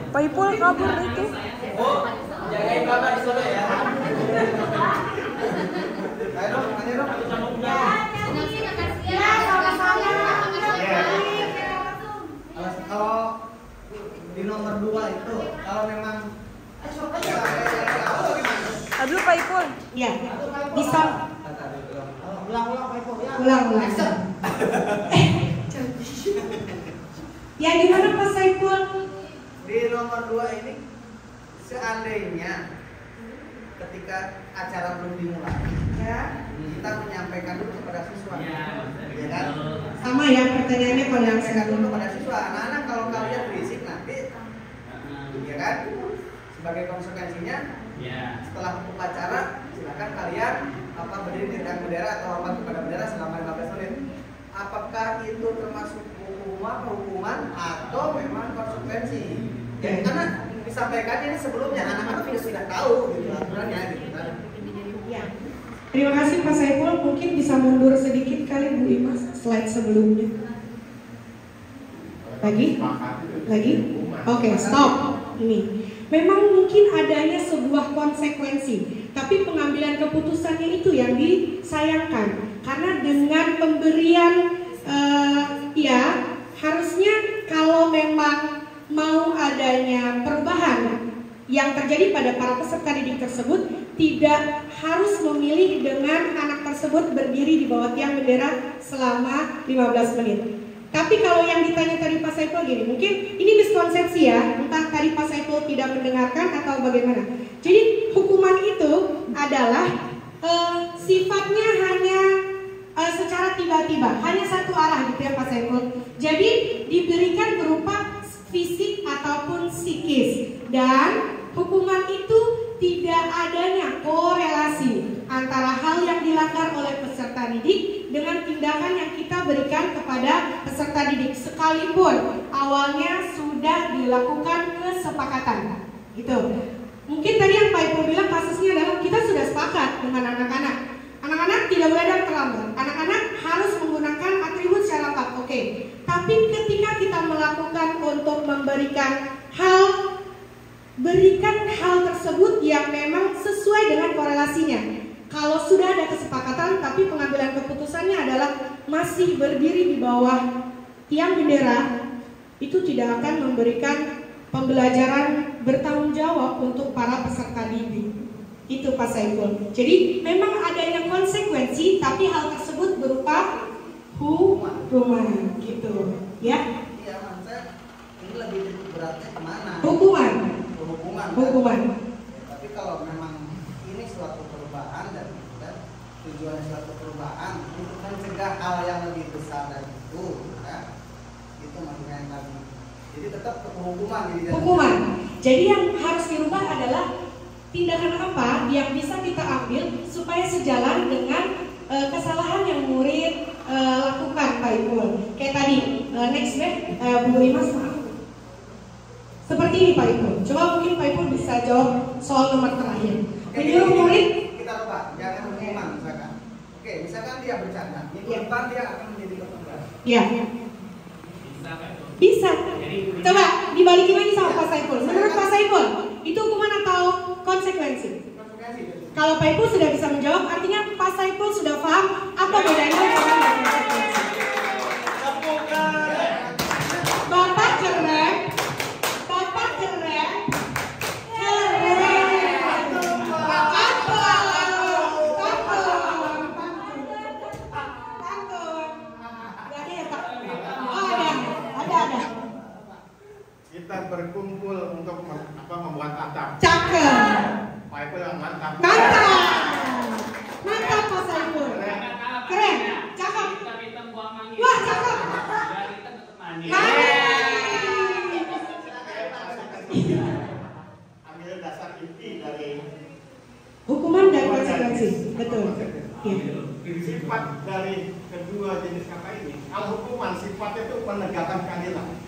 Pak Ipul kabur itu. Oh, jagain bapak di sana ya. Ayo dong, ayo dong. Ya, sama-sama. Kalau di nomor 2 itu, kalau memang Aduh Pak Ipul. Ya, bisa ulang-ulang Pak Ipul ya. ulang. Ya gimana Pak Saiful? Di nomor 2 ini seandainya ketika acara belum dimulai Ya. kita menyampaikan dulu kepada siswa Iya, ya kan? Sama ya pertanyaannya kalau yang Menyampaikan dulu sebelum. kepada siswa, anak-anak kalau kalian berisik nanti ya kan, sebagai konsekuensinya Ya. setelah upacara silakan kalian berdiri di tiang bendera atau hormat kepada bendera selama 15 menit. Apakah itu termasuk hukuman atau memang konsekuensi? Ya, karena disampaikan ini sebelumnya anak-anak sudah tahu gitu aturannya gitu kan. Ya. Terima kasih Pak Saiful. Mungkin bisa mundur sedikit kali Bu Imas slide sebelumnya. Lagi? Oke, stop. Ini. Memang mungkin adanya sebuah konsekuensi, tapi pengambilan keputusannya itu yang disayangkan. Karena dengan pemberian ya harusnya kalau memang mau adanya perubahan yang terjadi pada para peserta didik tersebut, tidak harus memilih dengan anak tersebut berdiri di bawah tiang bendera selama 15 menit. Tapi kalau yang ditanya tadi Pak Saiful gini, mungkin ini miskonsepsi ya, entah tadi Pak Saiful tidak mendengarkan atau bagaimana. Jadi hukuman itu adalah sifatnya hanya secara tiba-tiba, hanya satu arah gitu ya Pak Saiful. Jadi diberikan berupa fisik ataupun psikis, dan hukuman itu tidak adanya korelasi antara hal yang dilanggar oleh peserta didik dengan tindakan yang kita berikan kepada peserta didik, sekalipun awalnya sudah dilakukan kesepakatan gitu. Mungkin tadi yang Pak Ipul bilang kasusnya adalah kita sudah sepakat dengan anak-anak. Anak-anak tidak boleh datang terlambat. Anak-anak harus menggunakan atribut secara lengkap. Oke. Tapi ketika kita melakukan untuk memberikan hal berikan hal tersebut yang memang sesuai dengan korelasinya. Kalau sudah ada kesepakatan tapi pengambilan keputusannya adalah masih berdiri di bawah tiang bendera, itu tidak akan memberikan pembelajaran bertanggung jawab untuk para peserta didik. Itu Pak Saiful. Jadi memang adanya konsekuensi, tapi hal tersebut berupa hukuman, gitu, ya? Iya, maksudnya ini lebih beratnya kemana? Hukuman. Hukuman. Tapi kalau memang ini suatu perubahan dan tujuannya suatu perubahan untuk mencegah hal yang lebih besar dari itu, ya, itu maksudnya yang tadi. Jadi tetap hukuman. Hukuman. Jadi yang harus dirubah adalah tindakan apa yang bisa kita ambil supaya sejalan dengan kesalahan yang murid lakukan, Pak Ipul. Kayak tadi, next Bu Imas, maaf. Seperti ini Pak Ipul. Coba mungkin Pak Ipul bisa jawab soal nomor terakhir. Menyuruh murid. Kita lupa, jangan hukuman misalkan. Oke, misalkan dia bercanda, minggu depan dia akan menjadi petugas. Iya. Bisa. Coba dibalikin lagi sama Pak Saiful. Menurut Pak Saiful, itu hukuman atau konsekuensi? Kalau Pak Ipul sudah bisa menjawab, artinya Pak Saiful sudah paham apa bedanya hukuman dan konsekuensi. Bapak keren. Bapak keren. Kita berkumpul untuk membuat atap. Cakep. Pak Ipul yang mantap. Mantap Pak Saiful. Keren. Cakep. Wah, cakep. Ambil dasar inti dari hukuman dan konsekuensi. Betul. Ya. Sifat dari kedua jenis kata ini. Kalau hukuman sifatnya itu menegakkan keadilan.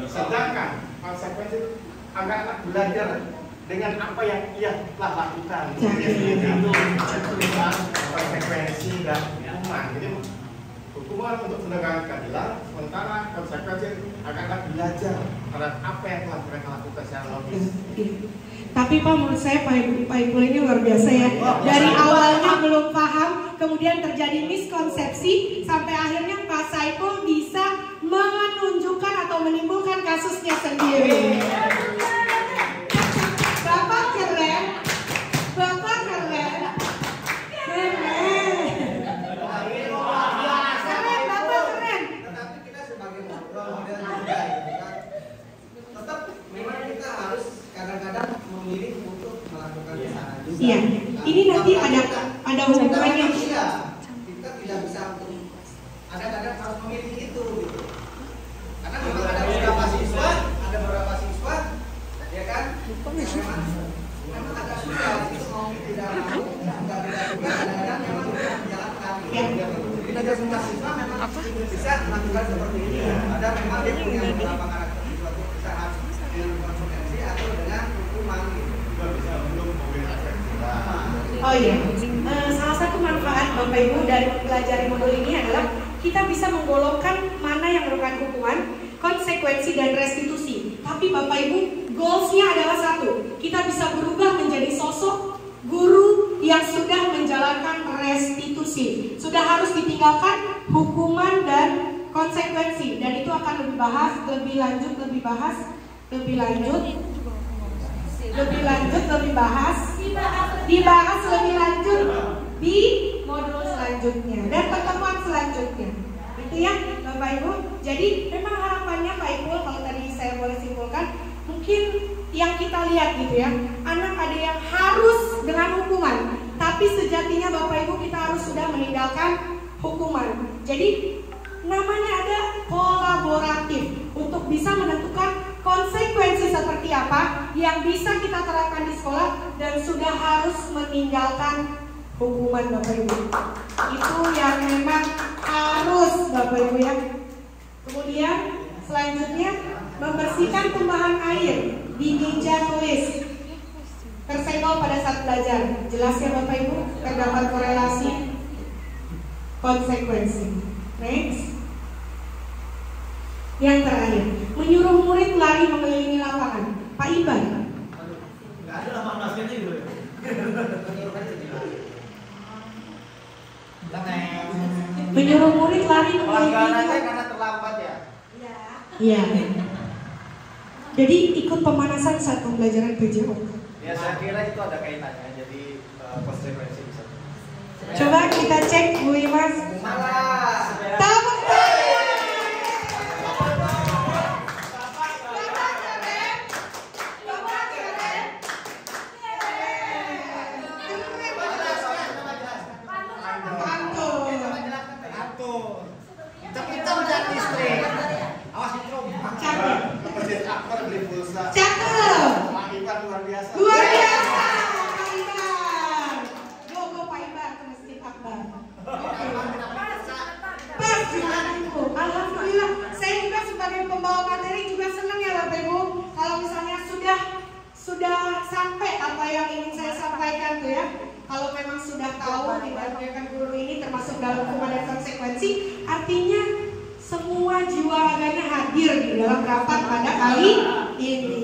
Sedangkan konsekuensi agar anak belajar dengan apa yang ia telah lakukan. Itu konsekuensi dan hukuman. Jadi hukuman untuk menegakkan keadilan, sementara konsekuensi agar anak belajar terhadap apa yang telah mereka lakukan secara logis. Tapi Pak, menurut saya Pak Ipul ini luar biasa ya. Dari awalnya belum paham, kemudian terjadi miskonsepsi, sampai akhirnya Pak Saiful bisa menunjukkan atau menimbulkan kasusnya sendiri. Bapak keren. Bapak keren. Bapak keren. Tetapi kita sebagai model juga, tetap memang kita harus kadang-kadang memilih untuk melakukan kesalahan juga. Iya, ini nanti ada hubungannya. Kita tidak bisa untuk kadang-kadang harus memilih itu gitu. Karena memang ada beberapa siswa, ya kan? Memang agak susah itu mau tidak mau, nggak suka kadang-kadang memang tidak menjalankan. Tidak semua siswa memang bisa melakukan seperti ini. Ada memang dia punya beberapa karakter siswa itu bisa harus dengan konsekuensi atau dengan hukuman gitu. Juga bisa untuk memberi efek. Oh iya, salah satu manfaat Bapak Ibu dari mempelajari modul ini adalah kita bisa menggolongkan mana yang merupakan hukuman, konsekuensi, dan restitusi. Tapi Bapak Ibu, goalsnya adalah satu, kita bisa berubah menjadi sosok guru yang sudah menjalankan restitusi. Sudah harus ditinggalkan hukuman dan konsekuensi, dan itu akan dibahas lebih lanjut di modul selanjutnya dan pertemuan selanjutnya. Itu ya Bapak Ibu. Jadi memang harapannya Pak Ipul, kalau tadi saya boleh simpulkan, mungkin yang kita lihat gitu ya, anak ada yang harus dengan hukuman, tapi sejatinya Bapak Ibu kita harus sudah meninggalkan hukuman. Jadi namanya ada kolaboratif untuk bisa menentukan konsekuensi seperti apa yang bisa kita terapkan di sekolah dan sudah harus meninggalkan hukuman Bapak Ibu. Itu yang memang harus Bapak Ibu ya. Kemudian selanjutnya membersihkan tumpahan air di meja tulis tersenggol pada saat belajar. Jelas ya Bapak Ibu, terdapat korelasi konsekuensi. Next. Yang terakhir, menyuruh murid lari mengelilingi lapangan. Pak Iban. Nggak ada nama maskernya dulu. Menyuruh murid lari ke Pelanggaran aja PJJ. karena terlambat ya. Iya. Jadi ikut pemanasan saat pembelajaran PJJ. Ya saya kira itu ada kaitannya. Jadi konsekuensi bisa. Coba kita cek Bu Imas. Salah. Tepuk tangan. Luar biasa. Luar biasa, Pak Iban. Go Pak Iban ke Masjid Akbar. Pas dengan Ibu. Alhamdulillah. Saya juga sebagai pembawa materi juga senang ya Bapak Ibu. Kalau misalnya sudah sampai apa yang ingin saya sampaikan tuh ya. Kalau memang sudah tahu dibagikan guru ini termasuk dalam hukuman dan konsekuensi, artinya semua jiwa raganya hadir di dalam rapat pada kali ini.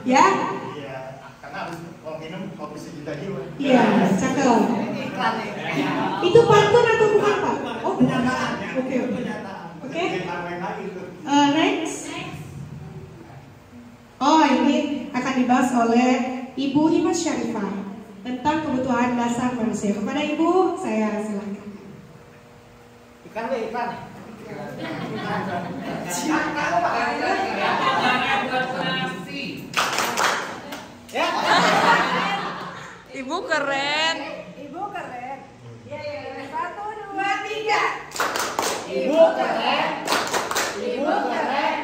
Ya? Karena harus kalau minum kopi sejuta jiwa. Iya, cakep. Itu pantun atau bukan Pak? Oh, Pernyataan. Oke. Oke. Next. Oh, ini akan dibahas oleh Ibu Imas Syarifah tentang kebutuhan dasar manusia. Kepada Ibu, saya silakan. Ikan deh, ikan. Ya. Ibu keren. Ibu keren. Ya, 1, 2, 3. Ibu keren. Ibu keren.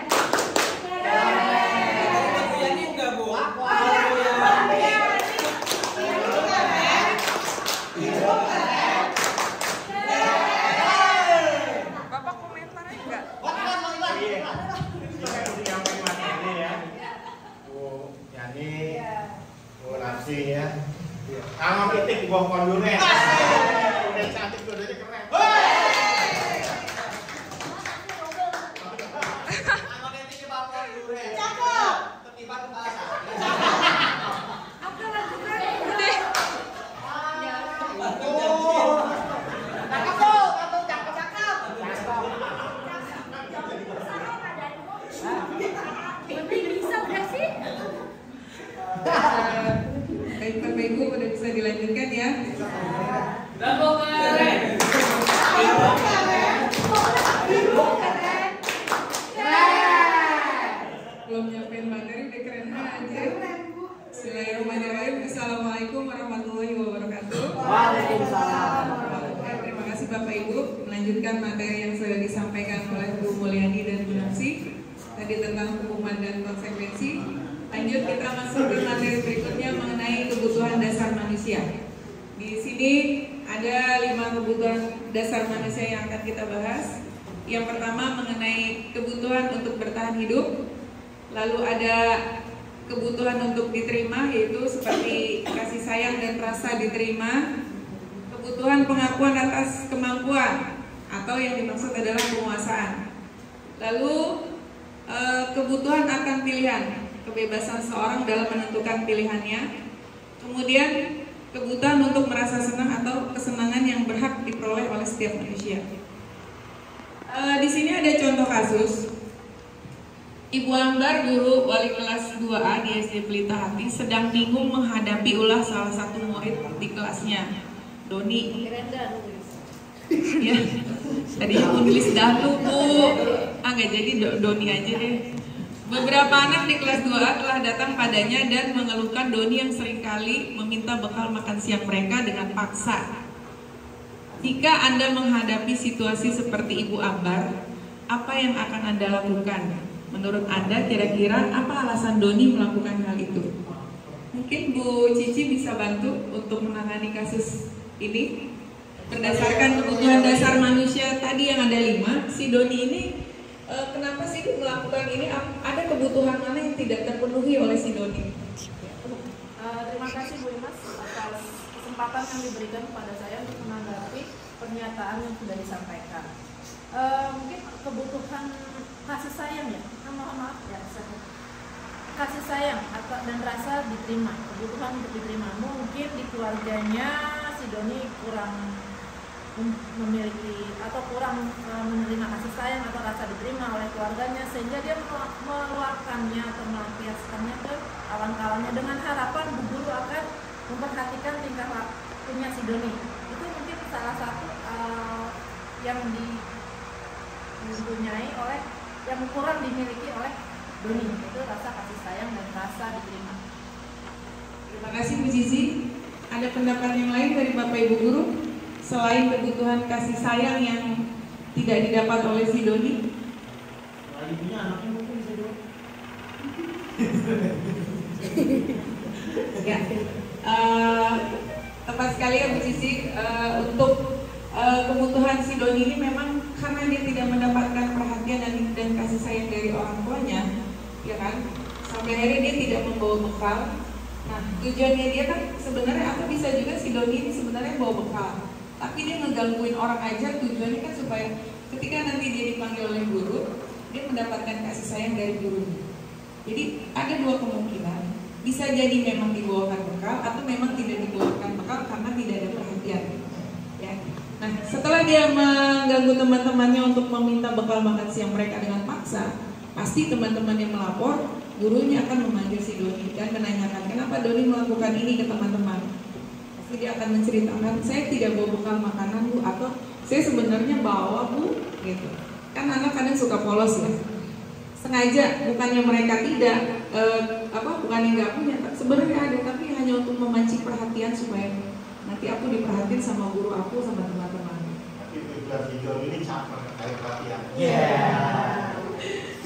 Bapak komentar enggak? Bu Yani, Bu Narsi ya. Sama pitik buah konduren. Udah cantik tuh, udah keren. Cakep. Baik Bapak Ibu, udah bisa dilanjutkan ya. Tepuk keren. Belum nyampein materi udah keren aja. Bismillahirrahmanirrahim. Assalamualaikum warahmatullahi wabarakatuh. Waalaikumsalam. Terima kasih Bapak Ibu. Melanjutkan materi yang sudah disampaikan oleh Bu Mulyani dan Bu Narsi tadi tentang hukuman dan konsekuensi. Lanjut kita masuk ke materi berikutnya mengenai kebutuhan dasar manusia. Di sini ada 5 kebutuhan dasar manusia yang akan kita bahas. Yang pertama mengenai kebutuhan untuk bertahan hidup. Lalu ada kebutuhan untuk diterima, yaitu seperti kasih sayang dan rasa diterima. Kebutuhan pengakuan atas kemampuan atau yang dimaksud adalah penguasaan. Lalu kebutuhan akan pilihan, kebebasan seorang dalam menentukan pilihannya. Kemudian kebutuhan untuk merasa senang atau kesenangan yang berhak diperoleh oleh setiap manusia. Di sini ada contoh kasus. Ibu Ambar, guru wali kelas 2A di SD Pelita Hati, sedang bingung menghadapi ulah salah satu murid di kelasnya, Doni. Ya, tadinya mau nulis Danu Bu, nggak jadi Doni aja deh. Beberapa anak di kelas 2A telah datang padanya dan mengeluhkan Doni yang seringkali meminta bekal makan siang mereka dengan paksa. Jika Anda menghadapi situasi seperti Ibu Ambar, apa yang akan Anda lakukan? Menurut Anda kira-kira apa alasan Doni melakukan hal itu? Mungkin Bu Cici bisa bantu untuk menangani kasus ini. Berdasarkan kebutuhan dasar manusia tadi yang ada 5, si Doni ini kenapa sih melakukan ini? Ada kebutuhan mana yang tidak terpenuhi oleh si Doni? Terima kasih Bu Imas atas kesempatan yang diberikan kepada saya untuk menanggapi pernyataan yang sudah disampaikan. Mungkin kebutuhan kasih sayang ya, mohon maaf ya, kasih sayang dan rasa diterima, kebutuhan untuk diterima. Mungkin di keluarganya si Doni kurang memiliki atau kurang menerima kasih sayang atau rasa diterima oleh keluarganya, sehingga dia meluapkannya atau melampiaskannya ke kawan-kawannya dengan harapan bu guru akan memperhatikan tingkah lakunya si Doni. Itu mungkin salah satu yang dipunyai oleh, yang kurang dimiliki oleh Doni, itu rasa kasih sayang dan rasa diterima. Terima kasih Bu Zizi. Ada pendapat yang lain dari Bapak Ibu guru selain kebutuhan kasih sayang yang tidak didapat oleh si Doni? Ibunya anaknya mungkin bisa dong. Ya, tepat sekali ya Bu Zizi. Untuk kebutuhan si Doni ini memang karena dia tidak mendapatkan perhatian dan kasih sayang dari orang tuanya, ya kan? Sampai akhirnya dia tidak membawa bekal. Nah, tujuannya dia kan sebenarnya, atau bisa juga si Doni ini sebenarnya bawa bekal, tapi dia ngegangguin orang aja. Tujuannya kan supaya ketika nanti dia dipanggil oleh guru, dia mendapatkan kasih sayang dari gurunya. Jadi ada dua kemungkinan, bisa jadi memang dibawakan bekal atau memang tidak dibawakan bekal karena tidak ada perhatian. Ya. Nah, setelah dia mengganggu teman-temannya untuk meminta bekal makan siang mereka dengan paksa, pasti teman-teman yang melapor, gurunya akan memanggil si Doni dan menanyakan kenapa Doni melakukan ini ke teman-teman. Pasti dia akan menceritakan, saya tidak bawa bekal makanan Bu, atau saya sebenarnya bawa Bu, gitu. Kan anak kadang suka polos ya, sengaja, bukannya mereka tidak, bukannya nggak punya, sebenarnya ada, tapi hanya untuk memancing perhatian supaya nanti aku diperhatiin sama guru aku, sama teman-teman. Tapi tujuan video ini caper kayak perhatian.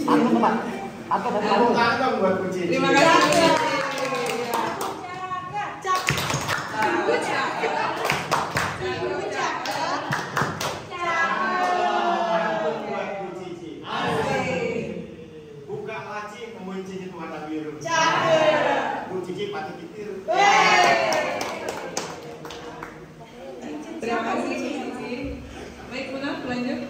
Aku Pak. Aku kagak buat kunci. Terima kasih. Buka laci menguncinya itu warna biru. Kunci pakai titir. Terima kasih. Baik, benar lanjut.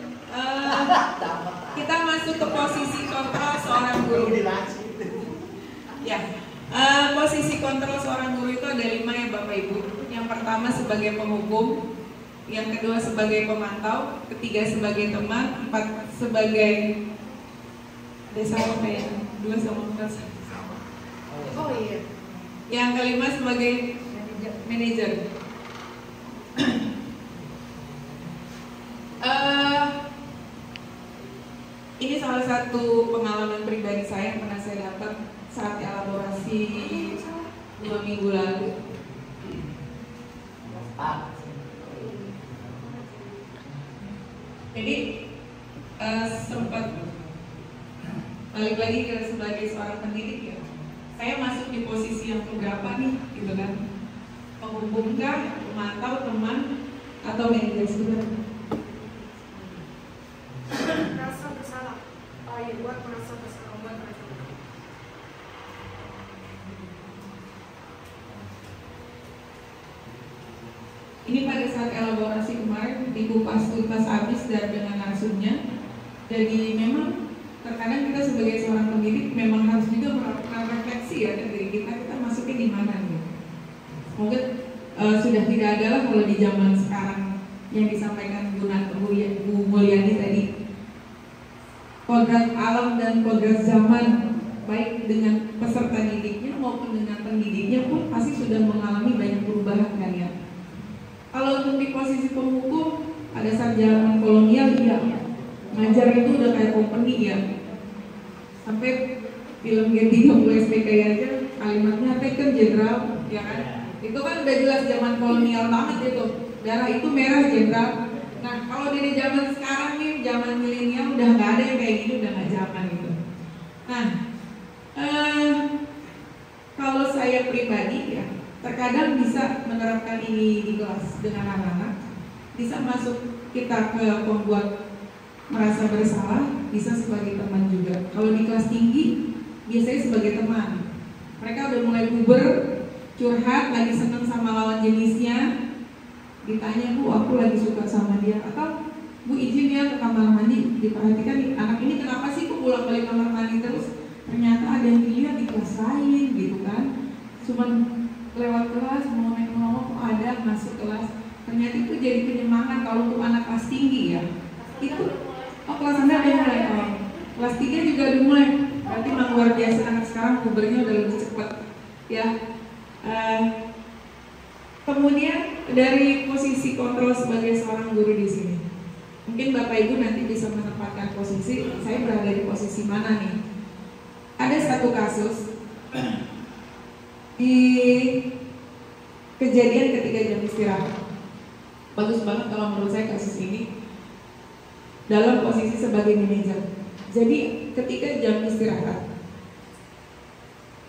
Kita masuk ke posisi kontrol seorang guru. Ya, posisi kontrol seorang guru itu ada 5 ya Bapak Ibu. Yang pertama sebagai penghukum, yang kedua sebagai pemantau, ketiga sebagai teman, 4 sebagai desa kayak 2 sama 4. Oh iya. Yang kelima sebagai manajer. Ini salah satu pengalaman pribadi saya yang pernah saya dapat saat elaborasi 2 minggu lalu. Jadi sempat balik lagi ke sebagai seorang pendidik ya. Saya masuk di posisi yang keberapa nih, gitu kan? Penghukum kah, pemantau, teman, atau manajer sebenarnya? Merasa bersalah, buat merasa bersalah, buat merasa bersalah. Ini pada saat elaborasi kemarin dikupas tuntas habis dan dengan narsumnya. Jadi memang terkadang kita sebagai seorang pendidik memang harus juga melakukan refleksi ya dari diri kita masuknya di mana nih. Semoga sudah tidak ada lah kalau di zaman sekarang yang disampaikan Bu Mulyani tadi. Kodrat alam dan kodrat zaman, baik dengan peserta didiknya maupun dengan pendidiknya pun pasti sudah mengalami banyak perubahan kan ya. Kalau untuk di posisi penghukum pada saat zaman kolonial ya, ngajar itu udah kayak company ya. Sampai film G30 SPKI aja kalimatnya Taken Jenderal, ya kan? Itu kan udah jelas zaman kolonial banget itu. Darah itu merah jenderal. Nah, kalau dari zaman sekarang nih, zaman milenial udah nggak ada yang kayak gini, udah nggak zaman gitu. Nah, kalau saya pribadi ya, terkadang bisa menerapkan ini di kelas dengan anak-anak, bisa masuk kita ke pembuat merasa bersalah, bisa sebagai teman juga. Kalau di kelas tinggi, biasanya sebagai teman. Mereka udah mulai puber, curhat, lagi seneng sama lawan jenisnya. Ditanya, Bu, aku lagi suka sama dia. Atau, Bu, izin ya ke kamar mandi. Diperhatikan, anak ini kenapa sih kok bolak-balik kamar mandi terus? Ternyata ada yang dilihat di kelas lain gitu kan. Cuman lewat kelas mau ngomong ada masuk kelas. Ternyata itu jadi penyemangat kalau untuk anak kelas tinggi ya. Itu kelas Anda udah mulai kelas 3 juga udah mulai. Berarti memang luar biasa anak sekarang pubernya udah lebih cepat ya. Kemudian dari posisi kontrol sebagai seorang guru di sini, mungkin Bapak Ibu nanti bisa menempatkan posisi. Saya berada di posisi mana nih? Ada satu kasus di kejadian ketika jam istirahat. Bagus banget kalau menurut saya kasus ini dalam posisi sebagai manajer. Jadi ketika jam istirahat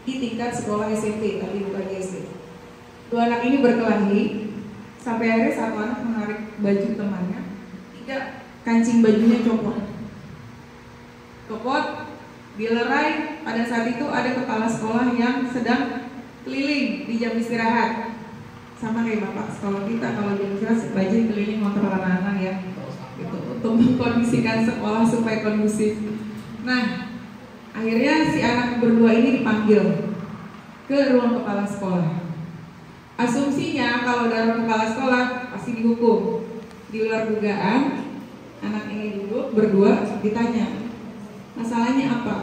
di tingkat sekolah SMP, tapi bukan di SD, dua anak ini berkelahi sampai akhirnya satu anak menarik baju temannya, 3 kancing bajunya copot, dilerai. Pada saat itu ada kepala sekolah yang sedang keliling di jam istirahat, sama kayak bapak sekolah kita kalau jam istirahat baju keliling motor anak-anak ya, gitu, untuk mengkondisikan sekolah supaya kondusif. Nah, akhirnya si anak berdua ini dipanggil ke ruang kepala sekolah. Asumsinya kalau ada ruang kepala sekolah pasti dihukum. Di luar dugaan, anak ini duduk berdua ditanya, masalahnya apa?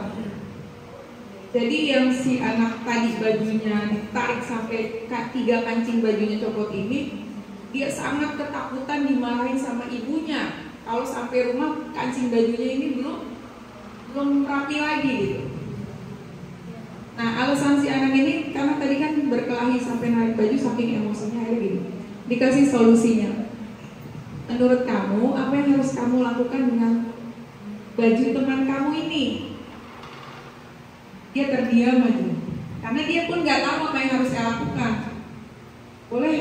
Jadi yang si anak tadi bajunya ditarik sampai 3 kancing bajunya copot ini, dia sangat ketakutan dimarahin sama ibunya. Kalau sampai rumah kancing bajunya ini belum rapi lagi gitu. Nah, alasan si anak ini karena tadi kan berkelahi sampai narik baju saking emosinya, akhirnya gini, dikasih solusinya. Menurut kamu, apa yang harus kamu lakukan dengan baju teman kamu ini? Dia terdiam aja, karena dia pun nggak tahu apa yang harus saya lakukan. Boleh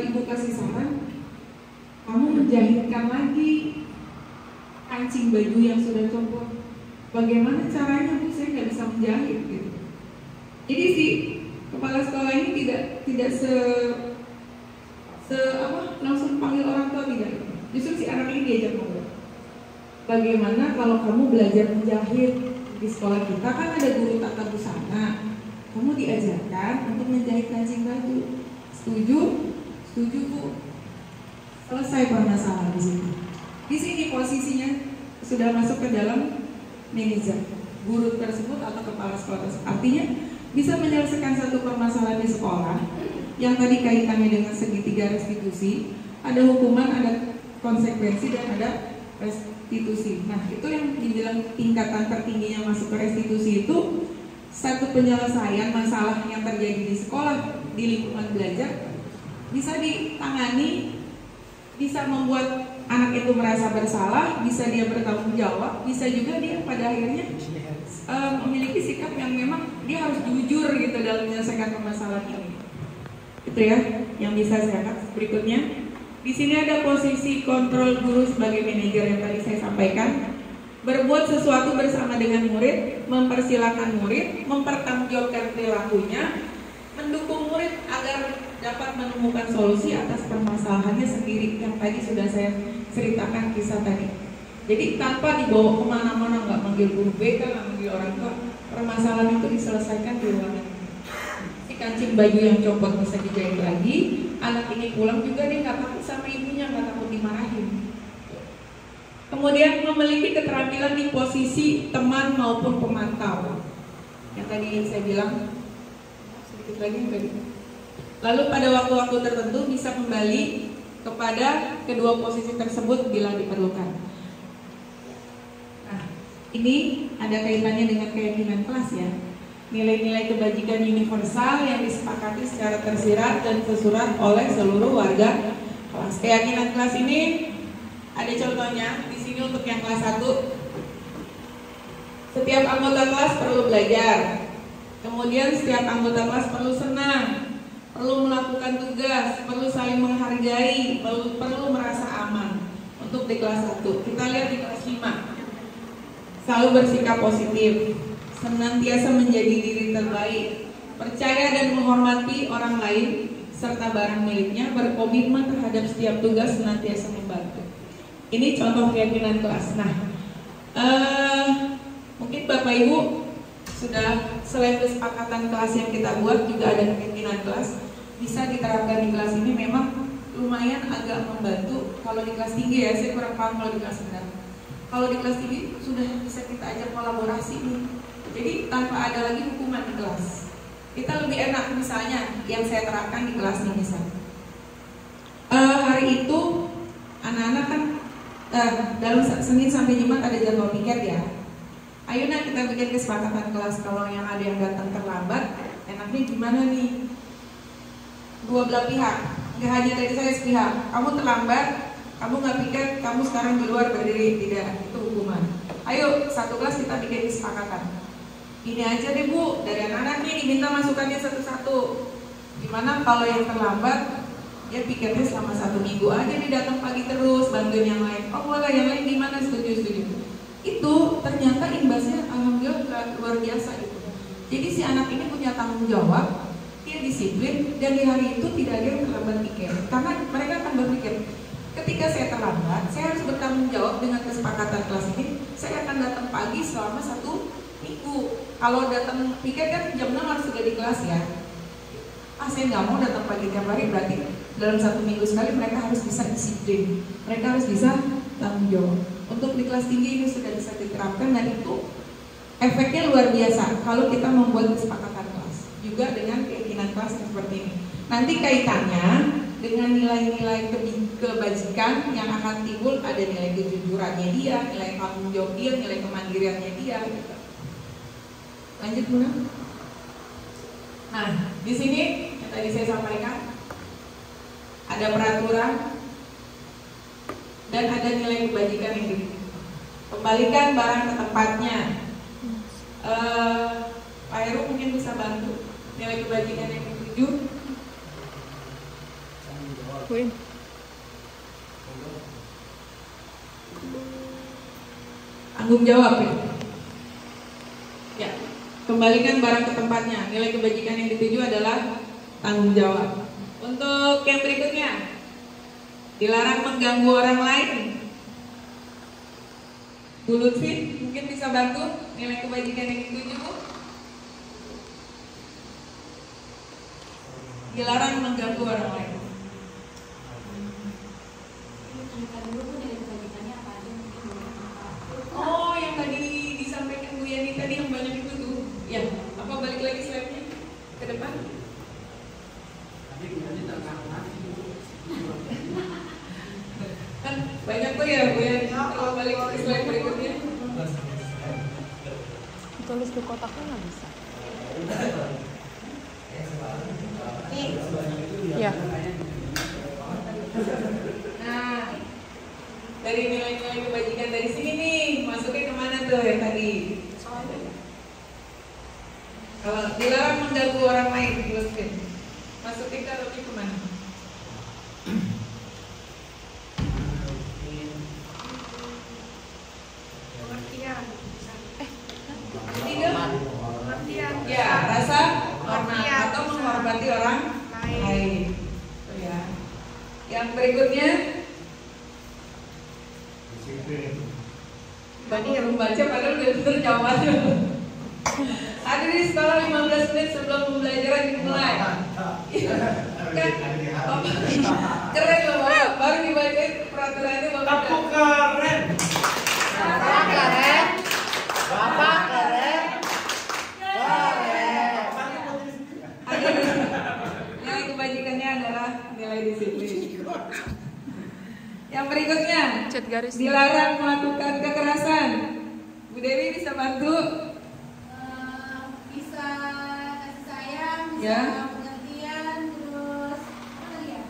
ibu kasih saran? Kamu menjahitkan lagi kancing baju yang sudah copot. Bagaimana caranya Bu? Saya nggak bisa menjahit gitu. Jadi si kepala sekolah ini tidak langsung panggil orang tua, tidak. Justru si anak ini diajak ngobrol. Bagaimana kalau kamu belajar menjahit? Di sekolah kita kan ada guru tata busana. Kamu diajarkan untuk menjahit kancing baju. Setuju? Setuju Bu. Selesai permasalahan di sini. Di sini posisinya sudah masuk ke dalam manajer, guru tersebut atau kepala sekolah tersebut. Artinya bisa menyelesaikan satu permasalahan di sekolah yang tadi kaitannya dengan segitiga restitusi, ada hukuman, ada konsekuensi, dan ada restitusi. Nah, itu yang dibilang tingkatan tertingginya masuk ke restitusi itu satu penyelesaian masalah yang terjadi di sekolah, di lingkungan belajar, bisa ditangani, bisa membuat anak itu merasa bersalah, bisa dia bertanggung jawab, bisa juga dia pada akhirnya memiliki sikap yang memang dia harus jujur gitu dalam menyelesaikan permasalahan ini. Itu ya yang bisa saya lihat. Berikutnya, di sini ada posisi kontrol guru sebagai manajer yang tadi saya sampaikan. Berbuat sesuatu bersama dengan murid, mempersilahkan murid, mempertanggungjawabkan perilakunya, mendukung murid agar dapat menemukan solusi atas permasalahannya sendiri yang tadi sudah saya ceritakan kisah tadi. Jadi tanpa dibawa kemana-mana, nggak manggil guru BK, nggak manggil orang tua, permasalahan itu diselesaikan di ruangan. Si kancing baju yang copot bisa dijahit lagi, anak ini pulang juga dia nggak takut sama ibunya, nggak takut dimarahin. Kemudian memiliki keterampilan di posisi teman maupun pemantau. Yang tadi saya bilang sedikit lagi tadi. Lalu pada waktu-waktu tertentu bisa kembali kepada kedua posisi tersebut bila diperlukan. Nah, ini ada kaitannya dengan keyakinan kelas ya. Nilai-nilai kebajikan universal yang disepakati secara tersirat dan tersurat oleh seluruh warga kelas. Keyakinan kelas ini ada contohnya di sini untuk yang kelas 1. Setiap anggota kelas perlu belajar. Kemudian setiap anggota kelas perlu senang, perlu melakukan tugas, perlu saling menghargai, perlu merasa aman. Untuk di kelas 1, kita lihat di kelas 5. Selalu bersikap positif, senantiasa menjadi diri terbaik, percaya dan menghormati orang lain serta barang miliknya, berkomitmen terhadap setiap tugas, senantiasa membantu. Ini contoh keyakinan kelas. Nah, mungkin Bapak Ibu sudah selain kesepakatan kelas yang kita buat, juga ada keinginan kelas bisa diterapkan di kelas ini. Memang lumayan agak membantu. Kalau di kelas tinggi ya, saya kurang paham kalau di kelas rendah. Kalau di kelas tinggi sudah bisa kita ajak kolaborasi nih. Jadi tanpa ada lagi hukuman di kelas. Kita lebih enak, misalnya yang saya terapkan di kelas nih misalnya. Hari itu anak-anak kan dalam Senin sampai Jumat ada jadwal piket ya. Ayo nah kita bikin kesepakatan kelas, kalau yang ada yang datang terlambat, enaknya gimana nih? Dua belah pihak, nggak hanya dari saya sepihak. Kamu terlambat, kamu nggak piket, kamu sekarang di luar berdiri, tidak, itu hukuman. Ayo satu kelas kita bikin kesepakatan. Ini aja deh Bu, dari anak-anak nih diminta masukannya satu-satu. Gimana kalau yang terlambat, dia pikirnya selama 1 minggu aja, dia datang pagi terus, bantuin yang lain. Oh boleh, yang lain gimana? Setuju. Itu ternyata imbasnya alhamdulillah luar biasa gitu. Jadi si anak ini punya tanggung jawab, dia disiplin, dan di hari itu tidak ada yang terlambat pikir. Karena mereka akan berpikir, ketika saya terlambat, saya harus bertanggung jawab dengan kesepakatan kelas ini. Saya akan datang pagi selama 1 minggu. Kalau datang pikir kan jam 6 harus sudah di kelas ya. Saya nggak mau datang pagi tiap hari, berarti dalam 1 minggu sekali mereka harus bisa disiplin, mereka harus bisa tanggung jawab. Untuk di kelas tinggi ini sudah bisa diterapkan, dan itu efeknya luar biasa kalau kita membuat kesepakatan kelas juga dengan keyakinan kelas yang seperti ini. Nanti kaitannya dengan nilai-nilai kebajikan yang akan timbul, ada nilai kejujurannya dia, nilai tanggung jawab dia, nilai kemandiriannya dia gitu. Lanjut Bunda. Nah, di sini yang tadi saya sampaikan ada peraturan dan ada nilai kebajikan yang kembalikan barang ke tempatnya. Pak Heru mungkin bisa bantu nilai kebajikan yang ke-7. Tanggung jawab ya. Ya, kembalikan barang ke tempatnya. Nilai kebajikan yang ke-7 adalah tanggung jawab. Untuk yang berikutnya, dilarang mengganggu orang lain. Bu Lutfi mungkin bisa bantu nilai kebajikan yang ke-7. Dilarang mengganggu orang lain. Oh, yang tadi disampaikan Bu Yani tadi yang banyak itu tuh. Ya, apa balik lagi slide-nya ke depan? Kan banyak tuh ya Bu Yani. Kalau balik ke slide berikutnya. Tulis di kotaknya nggak bisa. Ya. Nah, dari nilai-nilai kebajikan dari sini nih, masuknya kemana tuh yang tadi? Kalau dilarang mengganggu orang lain, masuknya ke lebih kemana? Ya, rasa hormat atau menghormati orang lain. Ya. Yang berikutnya, Bani yang membaca padahal udah betul jawabannya. Hadir di sekolah 15 menit sebelum pembelajaran dimulai. Kan, keren loh Bapak, baru dibaca peraturannya Bapak. Aku keren. Bapak keren. Bapak keren. Nilai kebajikannya adalah nilai disiplin. Yang berikutnya, dilarang melakukan kekerasan. Bu Dewi bisa bantu? Bisa kasih sayang, bisa Ya. pengertian, terus apa lagi ya?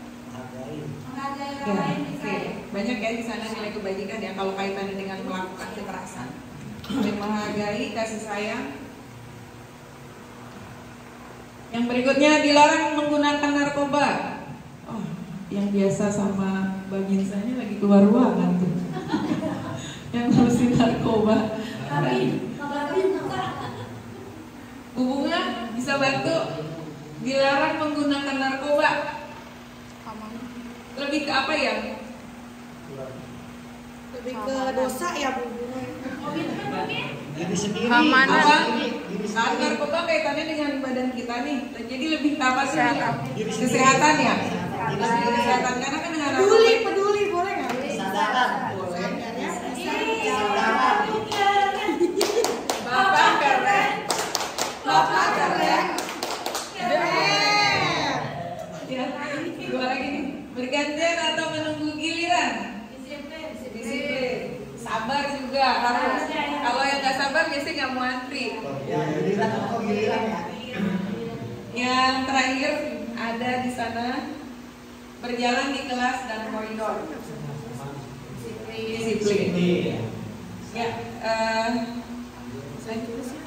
Menghargai Ya, orang lain bisa. oke. Banyak ya di sana nilai kebajikan ya kalau kaitannya dengan melakukan kekerasan. Menghargai, kasih sayang. Yang berikutnya, dilarang menggunakan narkoba. Oh, yang biasa sama Bang Insanya lagi keluar ruangan tuh. Yang ngurusin narkoba. Bu Bunga bisa bantu? Dilarang menggunakan narkoba. Lebih ke apa ya? Lebih ke dosa ya Bu. Diri sendiri. Keamanan. Diri Narkoba kaitannya dengan badan kita nih. Jadi lebih ke apa sih? Kesehatan ya. Kesehatan karena kan dengan peduli boleh nggak? Kesadaran. Boleh. Bapak keren. Bapak keren. Ya, dua lagi nih. Bergantian atau menunggu giliran? Disiplin. Sabar juga harus. Kalau yang nggak sabar biasanya nggak mau antri. Giliran ya. Yang terakhir ada di sana berjalan di kelas dan koridor. Disiplin. Ya, selain itu sih.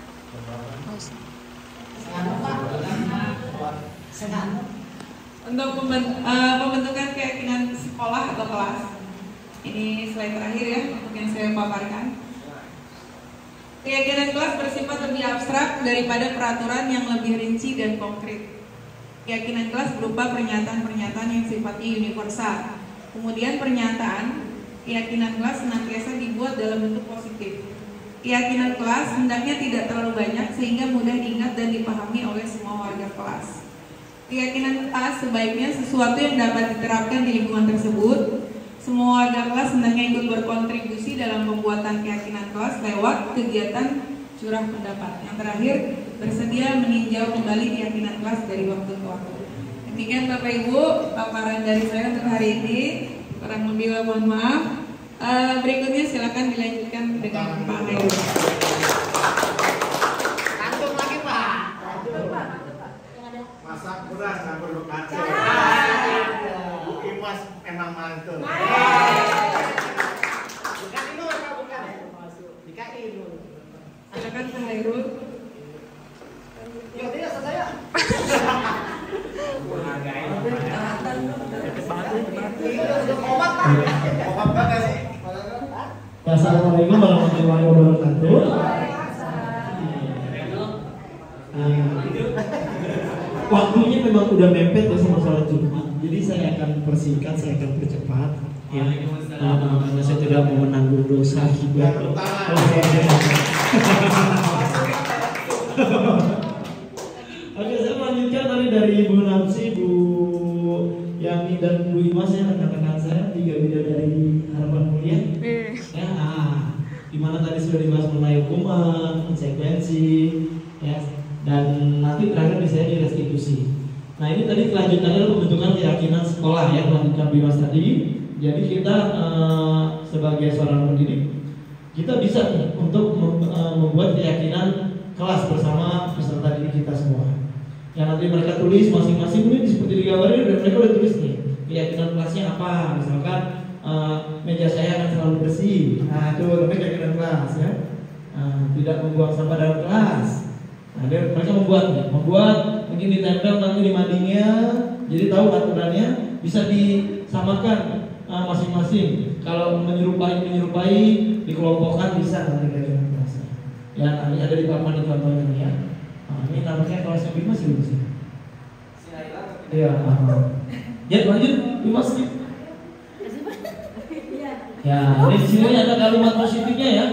Untuk pembentukan keyakinan sekolah atau kelas. Ini slide terakhir ya untuk yang saya paparkan. Keyakinan kelas bersifat lebih abstrak daripada peraturan yang lebih rinci dan konkret. Keyakinan kelas berupa pernyataan-pernyataan yang sifatnya universal. Kemudian keyakinan kelas senantiasa dibuat dalam bentuk positif. Keyakinan kelas hendaknya tidak terlalu banyak sehingga mudah diingat dan dipahami oleh semua warga kelas. Keyakinan kelas sebaiknya sesuatu yang dapat diterapkan di lingkungan tersebut. Semua warga kelas hendaknya ikut berkontribusi dalam pembuatan keyakinan kelas lewat kegiatan curah pendapat. Yang terakhir, bersedia meninjau kembali keyakinan kelas dari waktu ke waktu. Demikian Bapak Ibu, paparan dari saya untuk hari ini. Kurang lebih mohon maaf. Berikutnya silakan dilanjutkan dengan Pak Heru. Antum lagi Pak. Masak beras campur bekacang. Bu Imas emang mantul. Bukan itu apa bukan? Dikain dulu. Silakan Pak Heru. Ya tidak saya. Assalamualaikum warahmatullahi wabarakatuh. Waktunya memang udah mepet ya sama sholat Jumat. Jadi saya akan persingkat, saya akan percepat. Ya, karena saya tidak mau menanggung dosa hibah. Oke, saya melanjutkan tadi dari Bu Namsi, Bu Yani dan Bu Imas ya, rekan-rekan saya, 3 bidadari harapan mulia. Ya, dimana tadi sudah dibahas mengenai hukuman, konsekuensi, ya, dan nanti terakhir di saya di restitusi. Nah ini tadi kelanjutannya adalah pembentukan keyakinan sekolah ya, melanjutkan Bimas tadi. Jadi kita sebagai seorang pendidik, kita bisa untuk membuat keyakinan kelas bersama peserta didik kita semua. Yang nanti mereka tulis masing-masing ini seperti digambarin dan mereka udah tulis nih keyakinan kelasnya apa. Misalkan meja saya akan selalu bersih. Nah itu namanya keyakinan kelas ya. Tidak membuang sampah dalam kelas. Nah mereka membuat mungkin ditempel nanti di madingnya. Jadi tahu aturannya, bisa disamakan masing-masing. Kalau menyerupai dikelompokkan bisa nanti keyakinan kelasnya. Ya nanti ada di papan itu contohnya nih ya. Ini namanya kelasnya Bimas ya sih. Iya. Ya lanjut Bimas nih. Ya, di sini ada kalimat positifnya ya.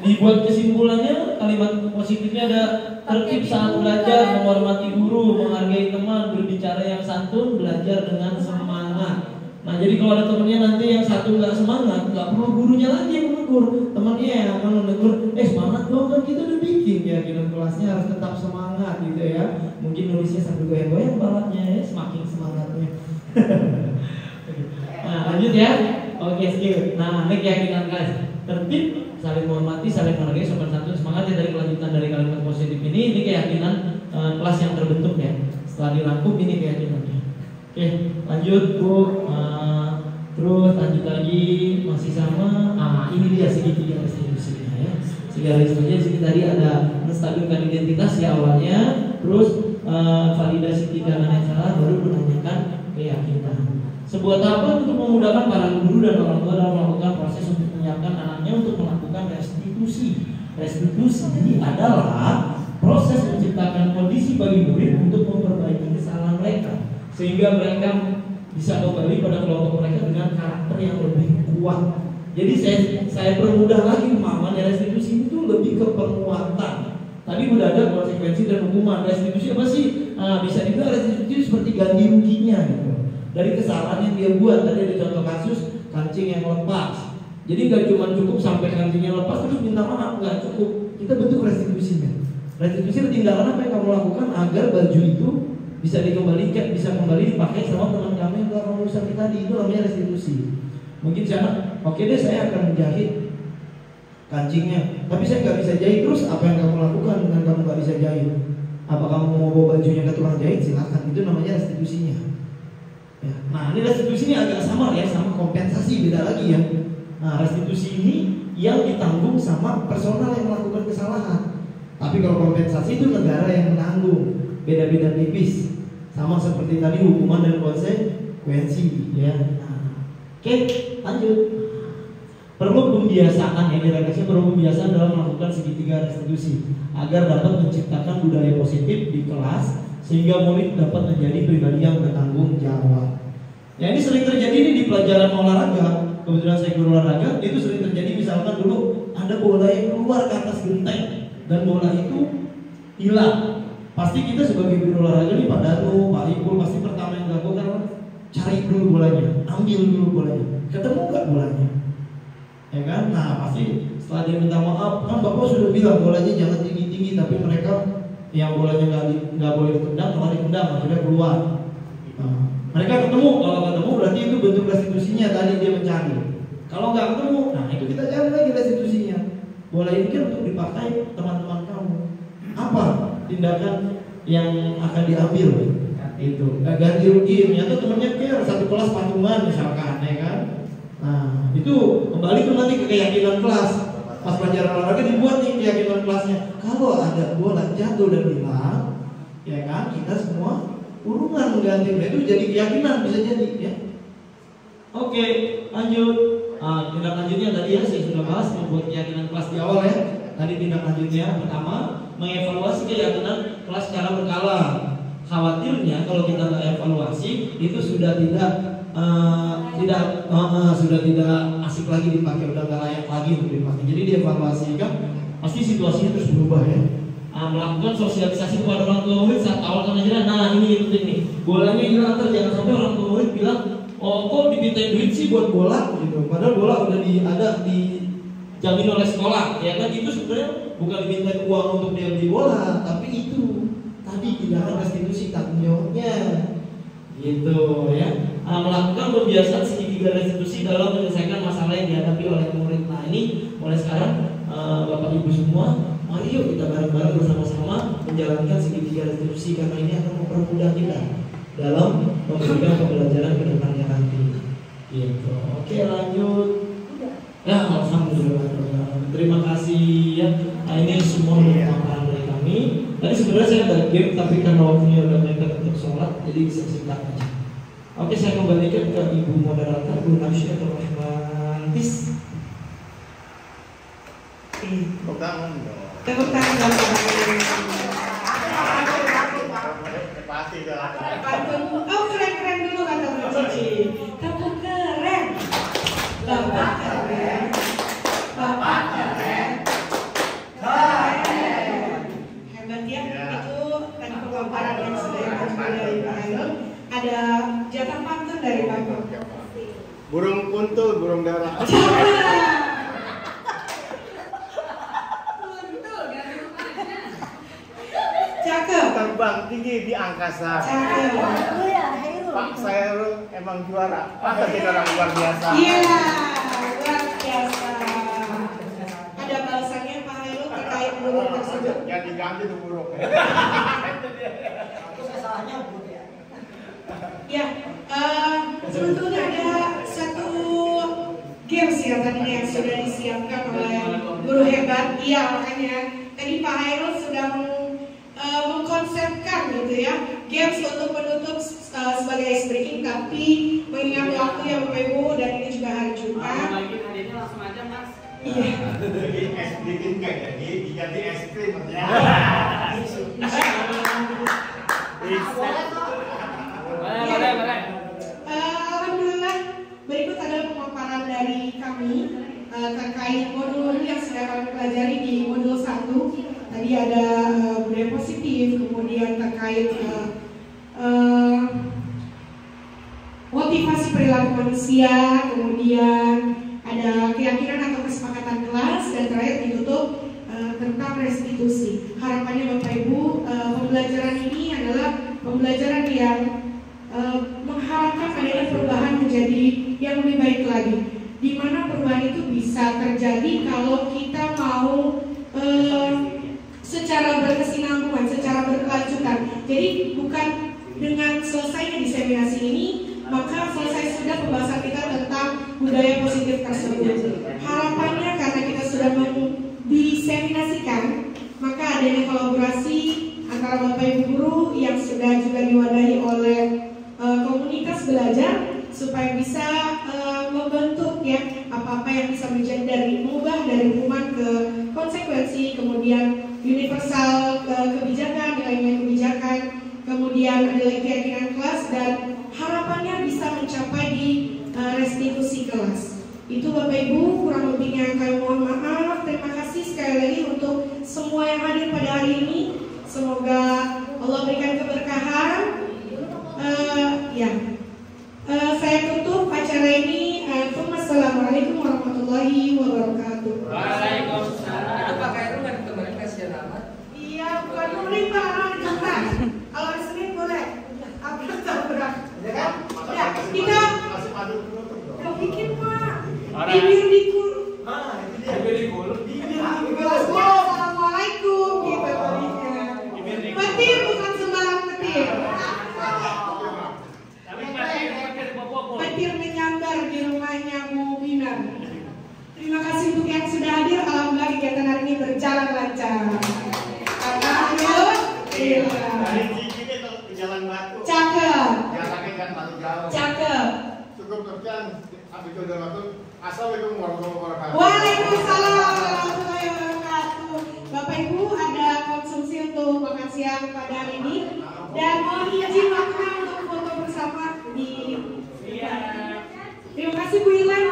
Dibuat kesimpulannya kalimat positifnya ada tertib saat belajar, menghormati guru, menghargai teman, berbicara yang santun, belajar dengan semangat. Nah jadi kalau ada temennya nanti yang satu nggak semangat, nggak perlu gurunya lagi yang menegur, temennya yang akan menegur, semangat dong, kan kita udah bikin ya, kelasnya harus tetap semangat gitu ya. Mungkin nulisnya sambil goyang-goyang baratnya ya, semakin semangatnya. Nah lanjut ya. Oke, skip. Nah, ini keyakinan kelas. Tertib, saling menghormati, saling menghargai, sopan santun, semangat ya dari kelanjutan dari kalimat positif ini. Ini keyakinan kelas yang terbentuk ya. Setelah dirangkum ini keyakinannya. Oke, lanjut Bu. Terus lanjut lagi masih sama. Ini dia segitiga restitusinya ya. Segitiga restitusinya sini tadi ada menstabilkan identitas ya awalnya. Terus validasi tindakan yang salah, baru menanyakan keyakinan. Sebuah tahapan untuk memudahkan para guru dan orang tua dalam melakukan proses untuk menyiapkan anaknya untuk melakukan restitusi. Restitusi adalah proses menciptakan kondisi bagi murid untuk memperbaiki kesalahan mereka, sehingga mereka bisa kembali pada kelompok mereka dengan karakter yang lebih kuat. Jadi saya permudah lagi pemahaman restitusi itu lebih ke penguatan Tadi udah ada konsekuensi dan hukuman. Restitusi apa sih? Nah, bisa dibilang restitusi seperti ganti ruginya gitu. Dari kesalahan yang dia buat. Tadi ada contoh kasus kancing yang lepas. Jadi nggak cuma cukup sampai kancingnya lepas terus minta maaf, nggak cukup. Kita bentuk restitusinya. Restitusi tindakan apa yang kamu lakukan agar baju itu bisa dikembalikan, bisa kembali dipakai sama teman kamu yang kamu rusak tadi. Itu namanya restitusi. Mungkin sana, oke deh saya akan menjahit kancingnya, tapi saya nggak bisa jahit. Terus apa yang kamu lakukan dengan kamu nggak bisa jahit? Apa kamu mau bawa bajunya ke tukang jahit? Silakan, itu namanya restitusinya ya. Nah ini restitusi ini agak sama ya, sama kompensasi, beda lagi ya. Nah restitusi ini yang ditanggung sama personal yang melakukan kesalahan, tapi kalau kompensasi itu negara yang menanggung. Beda-beda tipis, sama seperti tadi hukuman dan konsekuensi ya. Nah, oke lanjut. Perlu pembiasaan, yang direkomendasikan perlu pembiasaan dalam melakukan segitiga restitusi agar dapat menciptakan budaya positif di kelas sehingga murid dapat menjadi pribadi yang bertanggung jawab. Ya ini sering terjadi nih di pelajaran olahraga. Kebetulan saya guru olahraga, itu sering terjadi. Misalkan dulu ada bola yang keluar ke atas genteng dan bola itu hilang. Pasti kita sebagai guru olahraga nih Pak Danu, Pak Ipul pasti pertama yang dilakukan cari dulu bolanya, ambil dulu bolanya, ketemu nggak bolanya? Ya kan? Nah pasti setelah dia minta maaf, kan bapak sudah bilang bolanya jangan tinggi-tinggi, tapi mereka yang bolanya nggak boleh ditendang, malah ditendang, akhirnya keluar. Nah, mereka ketemu, kalau ketemu berarti itu bentuk restitusinya tadi dia mencari. Kalau nggak ketemu, nah itu kita cari lagi restitusinya. Bola ini kan untuk dipakai teman-teman kamu. Apa tindakan yang akan diambil? Itu ganti rugi. Ternyata temannya kayak satu kelas patungan misalkan, ya kan? Nah, itu kembali ke nanti ke keyakinan kelas. Pas pelajaran olahraga dibuat nih keyakinan kelasnya. Kalau ada bola jatuh dan hilang, ya kan, kita semua urungan mengganti. Nah, itu jadi keyakinan bisa jadi ya. Oke, lanjut. Tindak lanjutnya tadi ya saya sudah bahas membuat keyakinan kelas di awal ya. Tadi tindak lanjutnya pertama mengevaluasi keyakinan kelas secara berkala. Khawatirnya kalau kita nggak evaluasi itu sudah tidak asik lagi dipakai, udah nggak layak lagi untuk dipakai. Jadi dievaluasi kan pasti situasinya terus berubah ya. Melakukan sosialisasi kepada orang tua murid saat awal kan aja. Nah ini yang penting nih, bolanya hilang terus, jangan sampai orang tua murid bilang oh kok dimintain duit sih buat bola gitu, padahal bola udah dijamin oleh sekolah ya kan. Itu sebenarnya bukan dimintain uang untuk dia beli bola, tapi itu tadi tindakan restitusi tanggung jawabnya gitu ya. Melakukan pembiasaan segitiga restitusi dalam menyelesaikan masalah yang dihadapi oleh murid. Nah ini mulai sekarang Bapak Ibu semua, mari yuk kita bareng-bareng bersama-sama menjalankan segitiga restitusi, karena ini akan mempermudah kita dalam memberikan pembelajaran ke depannya nanti gitu. Oke lanjut ya. Alhamdulillah, terima kasih ya. Nah ini semua pemaparan dari kami. Tadi sebenarnya saya ada game, tapi karena waktunya udah mepet untuk sholat, jadi bisa singkat aja. Oke, saya kembalikan ke Ibu Moderator, Bu Nasya atau Rahmantis. Tepuk tangan dong. Tepuk tangan dong. Oh keren-keren dulu kata Bu Cici. Tepuk keren. Bapak keren. Bapak keren. Keren. Hebat ya. Itu tadi pemaparan yang sudah dilakukan dari Pak Ainul. Ada jatah pantun dari Pak Ainul. Burung kuntul, burung dara. Cakep. Terbang tinggi di angkasa. Cakep. Pak Sairul emang juara. Masa kita orang luar biasa. Iya, luar biasa. Ada balasannya Pak Hairul terkait burung tersebut? Yang diganti tuh burung. Salahnya burung ya. Ya, sebetulnya ada satu games ya tadinya yang sudah disiapkan oleh guru hebat. Iya, makanya tadi Pak Hairul sudah mengkonsepkan gitu ya, games untuk menutup sebagai ice breaking, tapi mengingat waktu ya Bapak Ibu, dan ini juga hari Jumat. Bagi hadiahnya langsung aja Mas. Iya. Jadi es breaking kayak jadi diganti es krim ya. Boleh. Alhamdulillah, berikut adalah pemaparan dari kami terkait modul yang sudah kami pelajari di modul 1. tadi ada budaya positif, kemudian terkait motivasi perilaku manusia, kemudian ada keyakinan atau kesepakatan kelas, dan terakhir ditutup tentang restitusi. Harapannya Bapak Ibu, pembelajaran ini adalah pembelajaran yang mengharapkan adanya perubahan menjadi yang lebih baik lagi. Di mana perubahan itu bisa terjadi kalau kita mau secara berkesinambungan, secara berkelanjutan. Jadi bukan dengan selesainya diseminasi ini maka selesai sudah pembahasan kita tentang budaya positif tersebut. Harapannya karena kita sudah diseminasikan, maka adanya kolaborasi antara Bapak Ibu guru yang sudah juga diwadahi oleh komunitas belajar supaya bisa membentuk ya apa-apa yang bisa menjadi mengubah dari hukuman ke konsekuensi, kemudian universal kebijakan, nilai-nilai kebijakan, kemudian ada keyakinan kelas, dan harapannya bisa mencapai di restitusi kelas. Itu Bapak Ibu, kurang lebihnya kami mohon maaf. Terima kasih sekali lagi untuk semua yang hadir pada hari ini. Semoga Allah berikan keberkahan. Saya tutup acara ini. Assalamualaikum warahmatullahi wabarakatuh. Waalaikumsalam. Itu Pak Khairul kan kemarin kasih nama? Iya, bukan murid Pak, orang kalau hari Senin boleh. Apa tabrak? Ya kan? Ya, kita bikin Pak. Bibir dikul. Bibir dikul. Assalamualaikum gitu tadinya. Petir bukan sembarang petir. Petir menyambar di rumahnya Bu Binar. Terima kasih untuk yang sudah hadir. Alhamdulillah kegiatan hari ini berjalan lancar. Alhamdulillah. Jalan Batu. Cakep. Jalannya kan terlalu jauh. Cakep. Cukup sekian. Habis itu udah waktu. Assalamualaikum warahmatullahi wabarakatuh. Waalaikumsalam warahmatullahi wabarakatuh. Bapak Ibu, ada konsumsi untuk makan siang pada hari ini, dan mohon izin waktunya untuk foto bersama di. Terima kasih Bu Ilan.